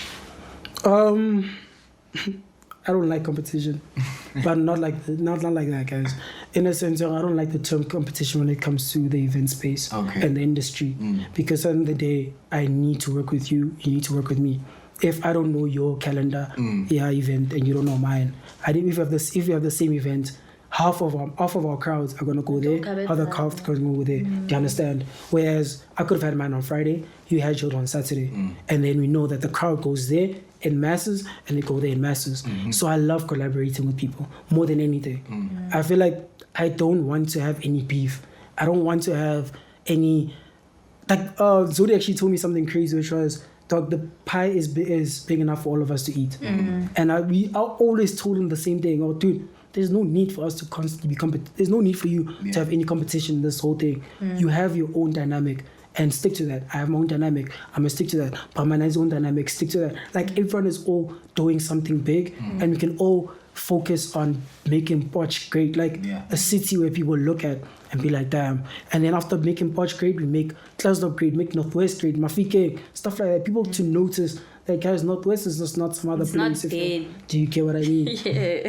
I don't like competition, but not like that, guys. In a sense, I don't like the term competition when it comes to the event space and the industry, because at the end of the day, I need to work with you. You need to work with me. If I don't know your calendar, event, and you don't know mine, if you have the same event, half of our crowds are gonna go there, other crowds are gonna go there. Do you understand? Whereas I could have had mine on Friday, you had yours on Saturday, and then we know that the crowd goes there in masses and they go there in masses. So I love collaborating with people more than anything. I feel like I don't want to have any beef. I don't want to have any Zodi actually told me something crazy, which was, dog, the pie is big enough for all of us to eat. And I always told him the same thing. Oh, dude, there's no need for us to constantly be there's no need for you to have any competition in this whole thing. You have your own dynamic and stick to that. I have my own dynamic. I'm going to stick to that. Pamana's own dynamic, stick to that. Like, everyone is all doing something big and we can all focus on making Poch great. Like, a city where people look at and be like, damn. And then after making Poch great, we make Klasdorp great, make Northwest great, Mafike, stuff like that. People to notice that, guys, Northwest is just not some other place. Not dead. Do you get what I mean?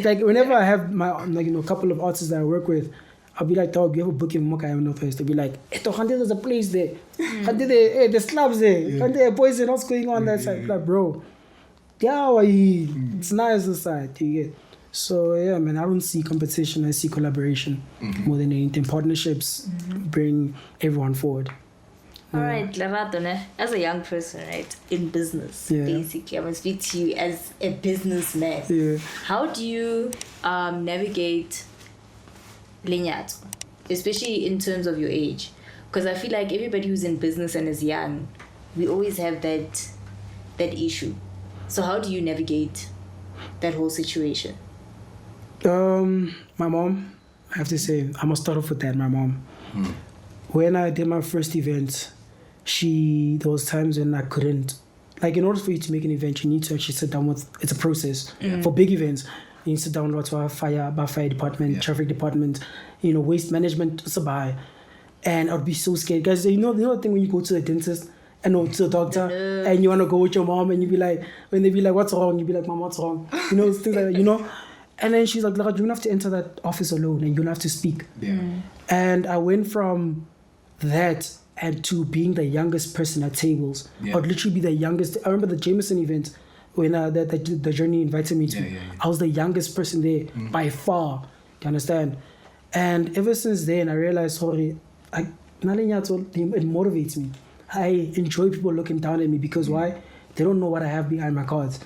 Like, whenever I have my, a couple of artists that I work with, I'll be like, dog, you have a booking in Moka in Northwest. They'll be like, there's a place there. There's clubs there. Boys, what's going on that side? Like, bro, it's nice inside. You get. So yeah, man, I don't see competition. I see collaboration more than anything. Partnerships bring everyone forward. All right, Leratto, as a young person, right, in business, basically, I want to speak to you as a businessman. How do you navigate Leratto, especially in terms of your age? Because I feel like everybody who's in business and is young, we always have that issue. So how do you navigate that whole situation? My mom, I have to say, I must start off with that. My mom, when I did my first event, there was times when I couldn't, like, in order for you to make an event, you need to actually sit down with, it's a process. For big events, you need to sit down with our fire department, traffic department, waste management, and I'd be so scared. Guys, you know the thing when you go to the dentist and to the doctor and you want to go with your mom and you be like, when they be like, what's wrong? You be like, Mom, what's wrong? Things like that, And then she's like, "Look, you don't have to enter that office alone, and you don't have to speak." Yeah. And I went from that and to being the youngest person at tables. Yeah. I would literally be the youngest. I remember the Jameson event when the journey invited me to. Yeah. I was the youngest person there by far. You understand? And ever since then, I realized, sorry, it motivates me. I enjoy people looking down at me because why? They don't know what I have behind my cards.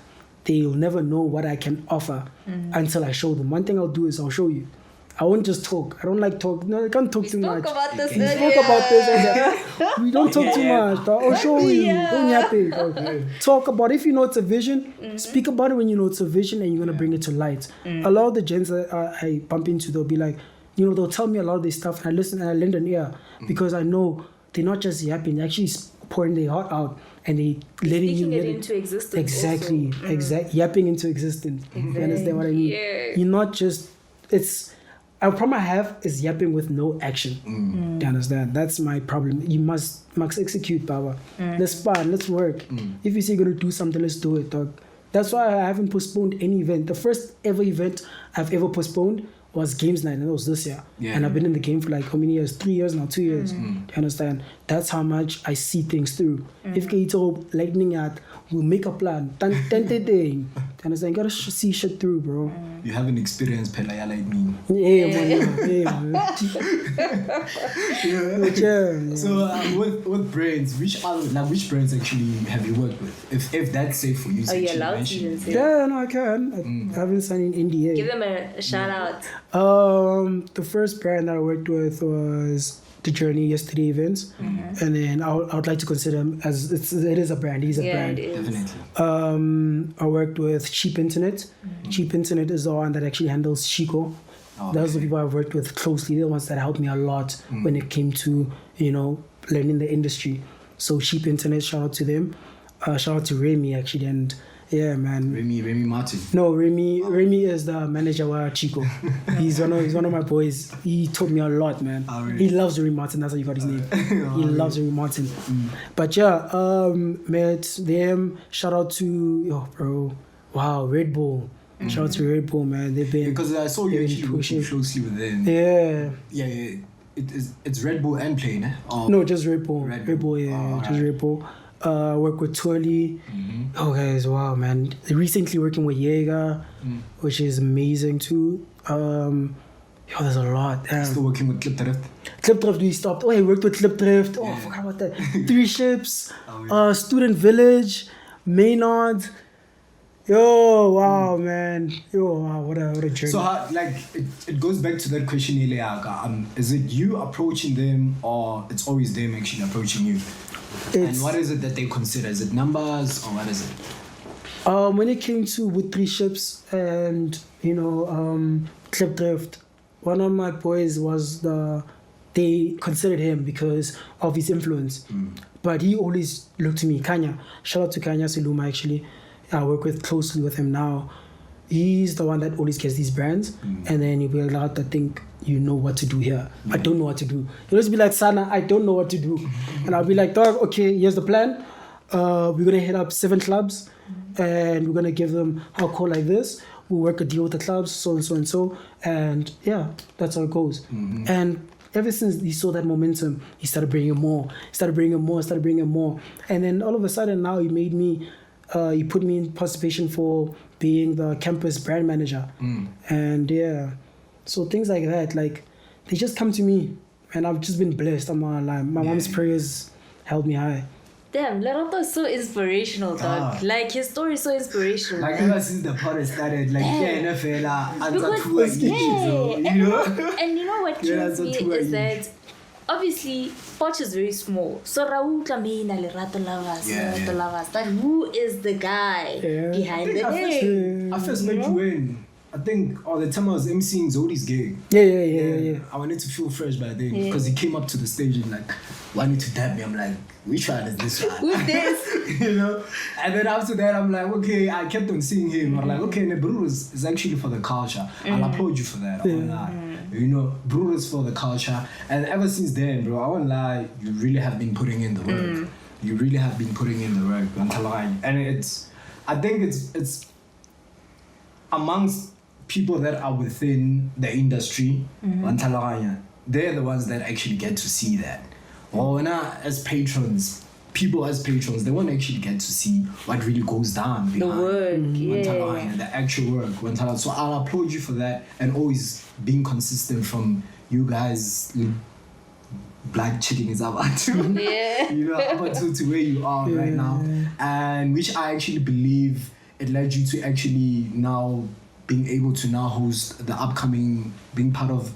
They'll never know what I can offer until I show them. One thing I'll do is I'll show you. I won't just talk. I don't like talk. No, I can't talk too much. We spoke about this We earlier. spoke about this. We don't talk too much. Dog. I'll show you. Don't yapping. Okay. Talk about if you know it's a vision. Speak about it when you know it's a vision and you're gonna bring it to light. A lot of the gens that I bump into, they'll be like, they'll tell me a lot of this stuff, and I listen and I lend an ear because I know they're not just yapping. They're actually pouring their heart out and they letting you Speaking let it into existence. Exactly. Also. Exactly. Yapping into existence. You understand what I mean? Yeah. You're not just. A problem I have is yapping with no action. Do you understand? That's my problem. You must execute, Baba. Let's plan, let's work. If you say you're going to do something, let's do it, dog. That's why I haven't postponed any event. The first ever event I've ever postponed was Games Night, and it was this year. Yeah. And I've been in the game for like how many years? 3 years now, 2 years. Do you understand? That's how much I see things through. If Keito lightning at, we'll make a plan. Do you understand? You gotta see shit through, bro. You haven't experienced Pelaya like me. Yeah, man. Yeah. So with brands, which brands actually have you worked with? If that's safe for you, Are you allowed to even say? Yeah, no, I can. I haven't signed an NDA. Give them a shout out. The first brand that I worked with was The Journey Yesterday Events, and then I would like to consider him as it is a brand. He's a brand. It is. Definitely. I worked with Cheap Internet. Cheap Internet is the one that actually handles Chico. Those are the people I've worked with closely. They're the ones that helped me a lot when it came to learning the industry. So Cheap Internet, shout out to them. Shout out to Remy actually, and yeah, man. Remy Martin. No, Remy is the manager of Chico. He's one of my boys. He taught me a lot, man. Oh, really? He loves Remy Martin. That's how you got his name. He loves Remy Martin. But yeah, met them. Shout out to Red Bull. Shout out to Red Bull, man. They've been because I saw you actually working closely with them. Yeah. It's Red Bull and Plane, eh? No, just Red Bull. Red Bull, yeah, just Red Bull. Work with Twirly. Oh guys, wow, man. Recently working with Jaeger, which is amazing too. There's a lot. Still working with Clipdrift, we stopped. I worked with Clipdrift. I forgot about that. 3 Ships, Student Village, Maynard. Yo, wow, man. Yo, wow, what a journey. So, it goes back to that question earlier. Is it you approaching them, or it's always them actually approaching you? And what is it that they consider? Is it numbers, or what is it? When it came to with 3 Ships and Clipdrift, one of my boys they considered him because of his influence. But he always looked to me. Kanya, shout out to Kanya Siluma actually. I work closely with him now. He's the one that always gets these brands, and then he'll be like, I think you know what to do here. I don't know what to do. He'll just be like, Sana, I don't know what to do. And I'll be like, dog, okay, here's the plan. We're going to hit up 7 clubs, and we're going to give them alcohol like this. We'll work a deal with the clubs, so and so and so. And yeah, that's how it goes. And ever since he saw that momentum, he started bringing more. And then all of a sudden now he put me in participation for being the campus brand manager. And yeah, so things like that, like they just come to me, and I've just been blessed. I'm not lying. My mom's prayers held me high. Damn, Leratto is so inspirational, dog. Like, his story is so inspirational. Like, ever since the podcast started, like, Because, and you know what kills me is that obviously Poch is very small. So Raul Kamina, LerattoLuvrz. But who is the guy behind the name? I first met you when I think the time I was emceeing Zodi's gig. Yeah. I wanted to feel fresh by then because he came up to the stage and like wanted to dab me. I'm like, which one is this one? Who's this? And then after that, I'm like, okay, I kept on seeing him. I'm like, okay, Bruce is actually for the culture. I'll applaud you for that. I won't lie. Bruce for the culture. And ever since then, bro, I won't lie, you really have been putting in the work. You really have been putting in the work. And I think it's amongst people that are within the industry, they're the ones that actually get to see that. Or as patrons, people as patrons, they won't actually get to see what really goes down behind the work, the actual work. So I'll applaud you for that, and always being consistent from you guys. Black chicken is about to, about to where you are right now, and which I actually believe it led you to actually now being able to now host the upcoming, being part of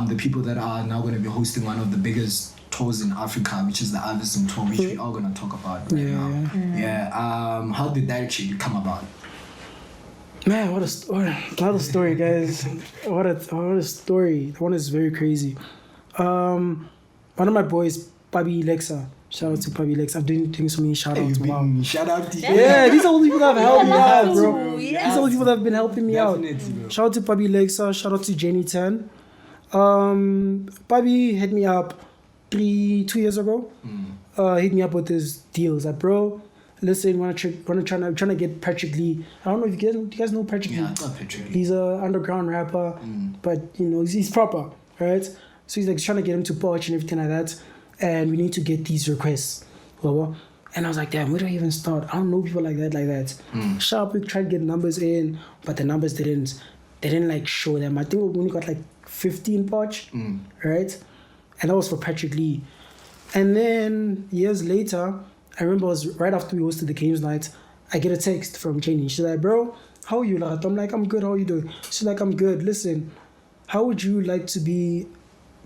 the people that are now going to be hosting one of the biggest tours in Africa, which is the Ivyson Tour, which we are going to talk about right now. How did that actually come about? Man, what a story, guys. What a story. That one is very crazy. One of my boys, Pabi Lexa. Shout out to Pabi Lexa. I'm doing so many shout outs. Wow. Shout out to you. Yeah, these are all the people that have helped me out, bro. Yes. These are all the people that have been helping me out. Bro. Shout out to Pabi Lexa. Shout out to Jenny Tan. Pabi hit me up 2 years ago. Hit me up with his deals. Like, bro, listen, I'm trying to get Patrick Lee. I don't know if you guys know Patrick Lee. Yeah, I love Patrick Lee. He's an underground rapper, but he's proper, right? So he's like trying to get him to Poch and everything like that. And we need to get these requests. And I was like, damn, where do I even start? I don't know people like that. Sharp, we tried to get numbers in, but the numbers didn't like show them. I think we only got like 15 Poch, right? And that was for Patrick Lee. And then years later, I remember it was right after we hosted the games night, I get a text from Jenny. She's like, bro, how are you, Leratto? I'm like, I'm good, how are you doing? She's like, I'm good. Listen, how would you like to be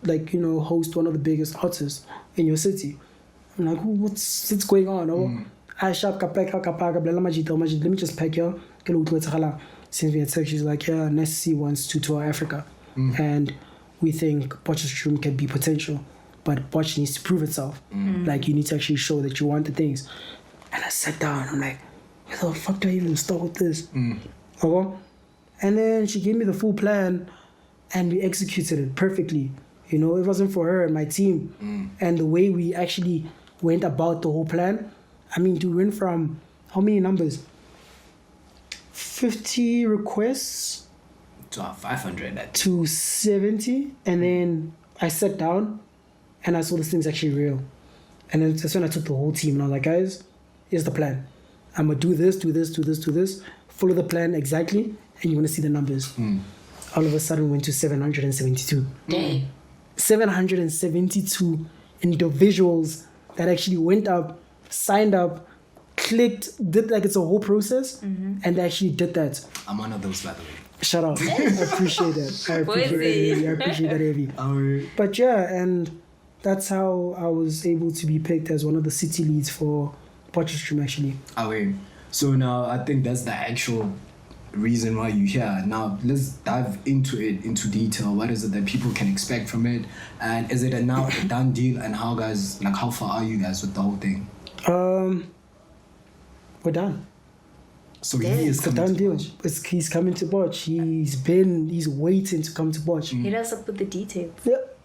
host one of the biggest artists in your city? I'm like, what's going on? I shop let me just pack here. Since we had sex, she's like, yeah, Nasty C wants to tour Africa. And we think Botch's room can be potential, but Botch needs to prove itself. Like, you need to actually show that you want the things. And I sat down, I'm like, where the fuck do I even start with this? And then she gave me the full plan, and we executed it perfectly. It wasn't for her and my team. And the way we actually went about the whole plan, I mean, we went from how many numbers? 50 requests to 500 to 70. And then I sat down and I saw this thing's actually real. And then that's when I took the whole team and I was like, guys, here's the plan. I'm going to do this. Follow the plan exactly, and you're going to see the numbers. All of a sudden, we went to 772. Dang. 772 individuals that actually went up, signed up, clicked, did like it's a whole process, and they actually did that. I'm one of those, by the way. Shout out. I appreciate that. I appreciate that heavy. But yeah, and that's how I was able to be picked as one of the city leads for Potterstream, actually. So now I think that's the actual reason why you're here. Now let's dive into detail. What is it that people can expect from it, and is it now a done deal? And how far are you guys with the whole thing? We're done. So he is coming done to deal. Botch. He's coming to Botch. He's waiting to come to Botch. Hit us up with the details. Yep.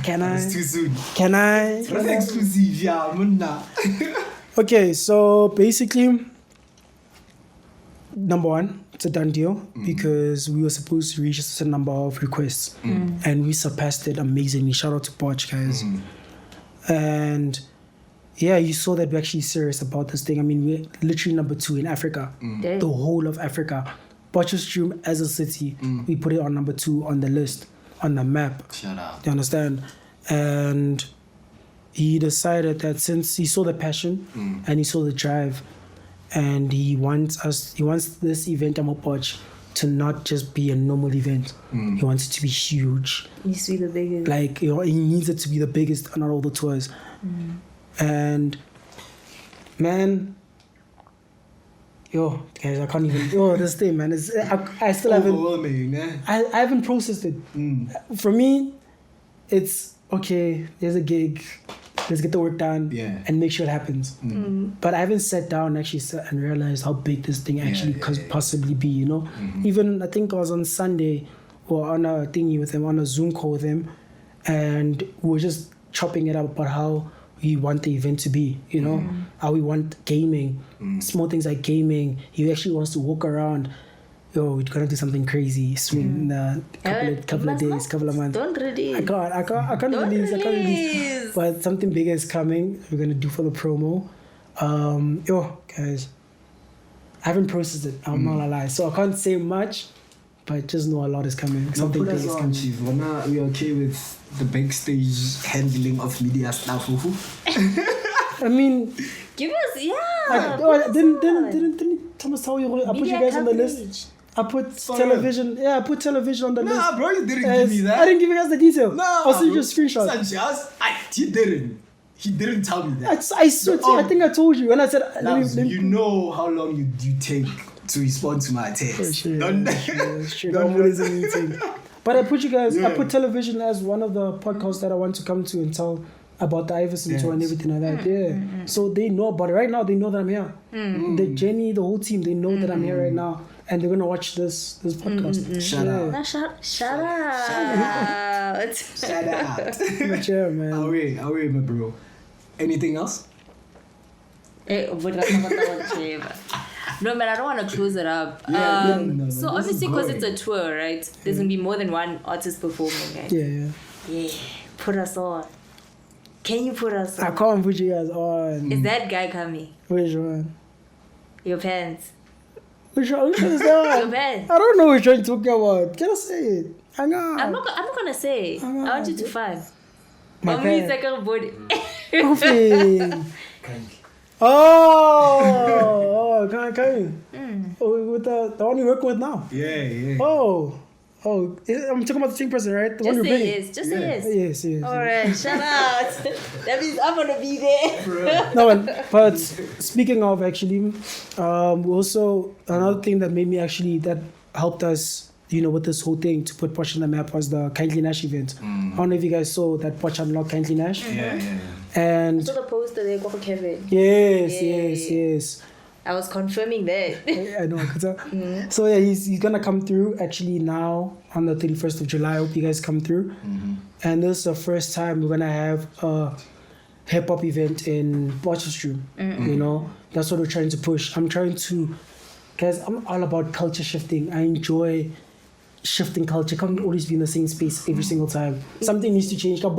Can I? It's too soon. Can I? It's exclusive, yeah, munna. Okay, so basically, number one, it's a done deal because we were supposed to reach a certain number of requests and we surpassed it amazingly. Shout out to Botch, guys. And yeah, you saw that we're actually serious about this thing. I mean, we're literally number 2 in Africa, the whole of Africa. Potterstream as a city, we put it on number 2 on the list, on the map. Shut up. You understand? And he decided that since he saw the passion and he saw the drive, and he wants this event at Potch to not just be a normal event. He wants it to be huge. It needs to be the biggest. Like, he needs it to be the biggest on all the tours. And man, guys, I can't even. This thing, man, I still haven't. I haven't processed it. For me, it's okay. There's a gig. Let's get the work done and make sure it happens. But I haven't sat down and actually sat and realized how big this thing actually could possibly be. Even I think I was on Sunday or on a thingy with him, on a Zoom call with him, and we were just chopping it up about how we want the event to be, how we want gaming, small things like gaming. He actually wants to walk around, yo, we're gonna do something crazy soon in a couple of days, couple of months. Don't release. I can't release. But something bigger is coming. We're gonna do for the promo. Yo, guys, I haven't processed it. I'm not gonna lie, so I can't say much. But just know a lot is coming. Something big is coming. Chief. We okay with the backstage handling of media stuff? I mean, give us, didn't Thomas tell you? I put you guys on the list. I put television. Yeah, I put television on the list. Nah, bro, you didn't give me that. I didn't give you guys the detail. Nah, I'll send you a screenshot. He didn't. He didn't tell me that. I swear to you, I think I told you. And I said, you know how long you take to respond to my text. Don't raise anything. But I put you guys, I put television as one of the podcasts that I want to come to and tell about the Ivyson Tour and everything like that. So they know about it. Right now, they know that I'm here. The Jenny, the whole team, they know that I'm here right now. And they're going to watch this podcast. Shut up. Shut out. Shut out. But yeah, man. Away, my bro. Anything else? No, man, I don't want to close it up. So obviously, because it's a tour, right? There's going to be more than one artist performing, right? Yeah. Put us on. Can you put us on? I can't put you guys on. Is that guy coming? Which one? Your pants. Which one is that? Your pants. I don't know which one you're talking about. Can I say it? Hang on. I'm not going to say it. I want you to find. My pants. Like a body. Oh, can you? Oh, with the one you're working with now? Yeah. Oh, I'm talking about the same person, right? The Just one say yes. Just say yes. Yes. Alright, shout out. That means I'm gonna be there. No, but speaking of actually, also another thing that made me actually that helped us, with this whole thing to put Porsche on the map was the Kindly Nash event. I don't know if you guys saw that Porsche unlocked Kindly Nash. Yeah. And I saw the poster there for Kevin. Yes. I was confirming that. I know. So yeah, he's gonna come through actually now on the 31st of July. I hope you guys come through. And this is the first time we're gonna have a hip hop event in Potchefstroom. That's what we're trying to push. Guys, I'm all about culture shifting. I enjoy shifting culture. Can't always be in the same space every single time. Something needs to change. I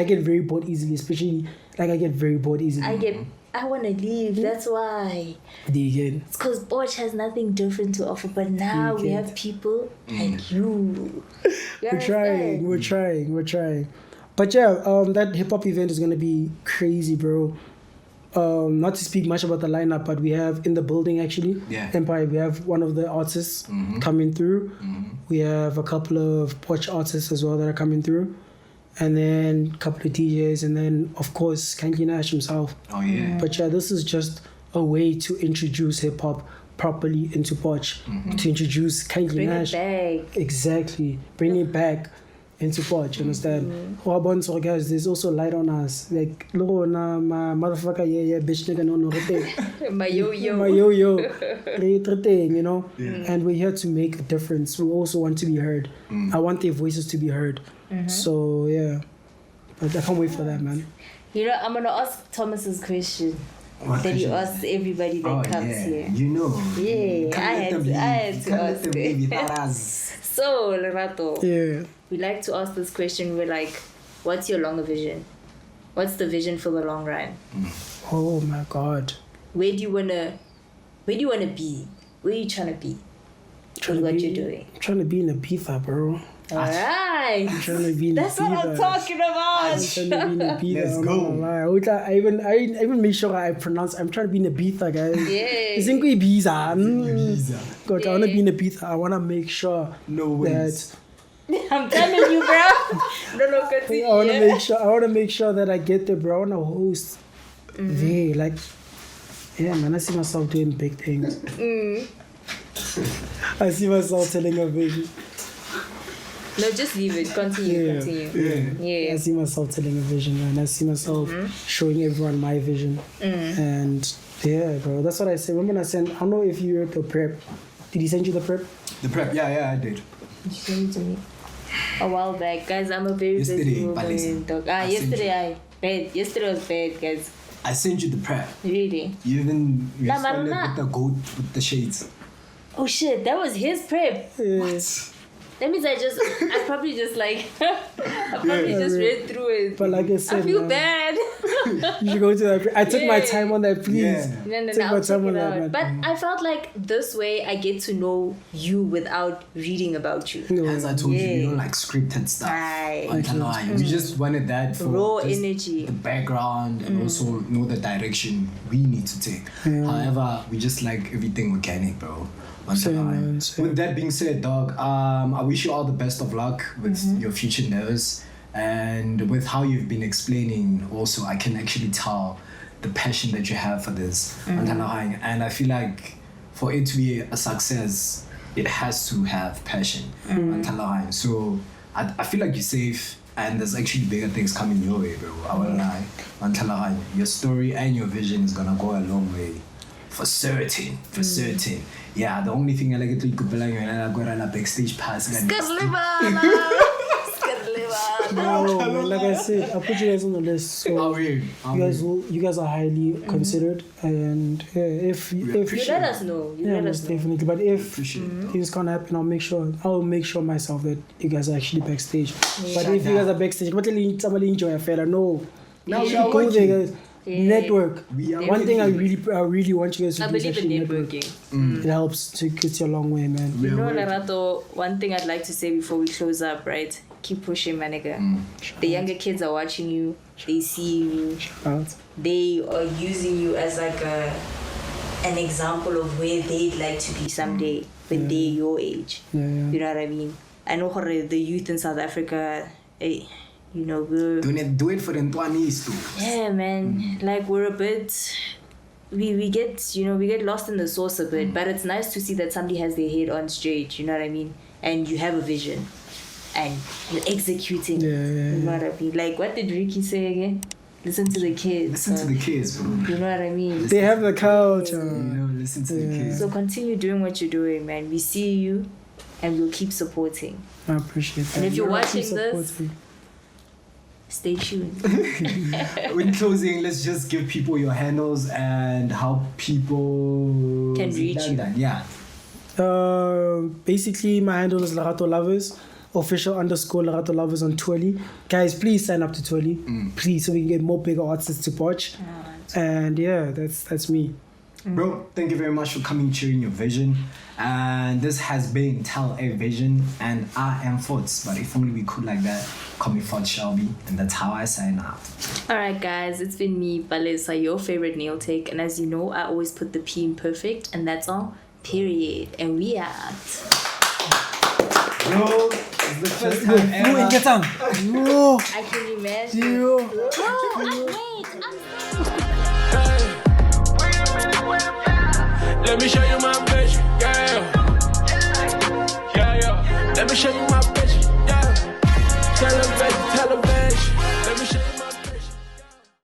get very bored easily, especially I get very bored easily. I want to leave. That's why. It's because Boch has nothing different to offer. But now we have people like you. We're trying. But yeah, that hip hop event is gonna be crazy, bro. Not to speak much about the lineup, but we have in the building actually, Empire. We have one of the artists coming through. We have a couple of Poch artists as well that are coming through. And then a couple of DJs, and then of course Kindly Nash himself. Oh yeah. But yeah, this is just a way to introduce hip hop properly into Poch, to introduce Kindly Nash. Bring it back. Exactly, bring it back into Poch. You understand? So guys, there's also light on us. Like, look, my motherfucker, bitch, nigga, no, my yo-yo, And we're here to make a difference. We also want to be heard. I want their voices to be heard. So yeah, but I can't wait for that, man. I'm gonna ask Thomas's question that he asks everybody that comes here. I had to ask. So Leratto, we like to ask this question. We're like, what's your longer vision? What's the vision for the long run? Oh my God. Where do you wanna be? Where are you trying to be? You're doing? I'm trying to be in Ibiza, bro. Alright. I'm trying to be in That's what I'm talking about. I'm trying to be in Ibiza. Let's go. I even make sure I pronounce. I'm trying to be in Ibiza, guys. Yeah. It's Ibiza. God, I want to be in Ibiza. I want to make sure that. I'm telling you, bro. No, continue. I want to make sure that I get there, bro. I want to host there. Like, yeah, man. I see myself doing big things. I see myself telling a vision. No, just leave it. Continue. Yeah. I see myself telling a vision, man. I see myself showing everyone my vision. And yeah, bro. That's what I said. Remember when I sent, I don't know if you read the prep. Did he send you the prep? The prep? Yeah, I did. You sent it to me a while back. Guys, I'm a very busy woman. Yesterday was bad, guys. I sent you the prep. Really? You even responded with the goat with the shades. Oh shit, that was his prep. Yes. That means I probably just like, read through it. But like I said, I feel bad. You should go to that. I took my time on that, please. No, Took my I'll time check on it that, out. man. But I felt like this way I get to know you without reading about you. As I told you, you don't like scripted stuff. Right. On Koloane. We just wanted that for Raw just energy. the background and also know the direction we need to take. However, we just like everything organic, bro. On Koloane. Same. With that being said, dog, I wish you all the best of luck with your future endeavors. And with how you've been explaining also, I can actually tell the passion that you have for this. And I feel like for it to be a success, it has to have passion. So I feel like you're safe, and there's actually bigger things coming your way, bro. I won't lie. Your story and your vision is gonna go a long way. For certain. Yeah, the only thing I like to do is backstage pass. No, like I said, I'll put you guys on the list. So you guys are highly considered, and if You let us know. definitely. But if things can't happen, I'll make sure myself that you guys are actually backstage. But if you guys are backstage, somebody enjoy a fella. No, go there, guys. Network. One thing I really want you guys to do is actually networking. It helps to get you a long way, man. You know, Leratto, one thing I'd like to say before we close up, right? Keep pushing, my nigga. The younger kids are watching you. They see you. They are using you as like an example of where they'd like to be someday when they're your age. You know what I mean? I know the youth in South Africa, you know, we're... Do it for the Ntwanis too. Yeah, man. Like, we're a bit... We get lost in the sauce a bit, but it's nice to see that somebody has their head on straight, you know what I mean? And you have a vision. And you're executing. You know what I mean? Like, what did Ricky say again? Listen to the kids. Listen to the kids, bro. You know what I mean? They have the culture. Listen to the kids. So continue doing what you're doing, man. We see you, and we'll keep supporting. I appreciate that. And if you're watching this, stay tuned. In closing, let's just give people your handles and how people can reach you. Yeah. Basically, my handle is LerattoLuvrz, official_LerattoLuvrz on Twilly. Guys, please sign up to Twilly, please, so we can get more bigger artists to watch. And yeah, that's me. Bro, thank you very much for coming, sharing your vision. And this has been Tell a Vision, and I am Fxrdz, but if only we could like that, call me Fxrdz Shelby, and that's how I sign out. Alright guys, it's been me, Palesa, your favorite nail take, and as you know, I always put the P in perfect, and that's all, period, and we out. Bro, it's the first time ever. I can imagine. Let me show you my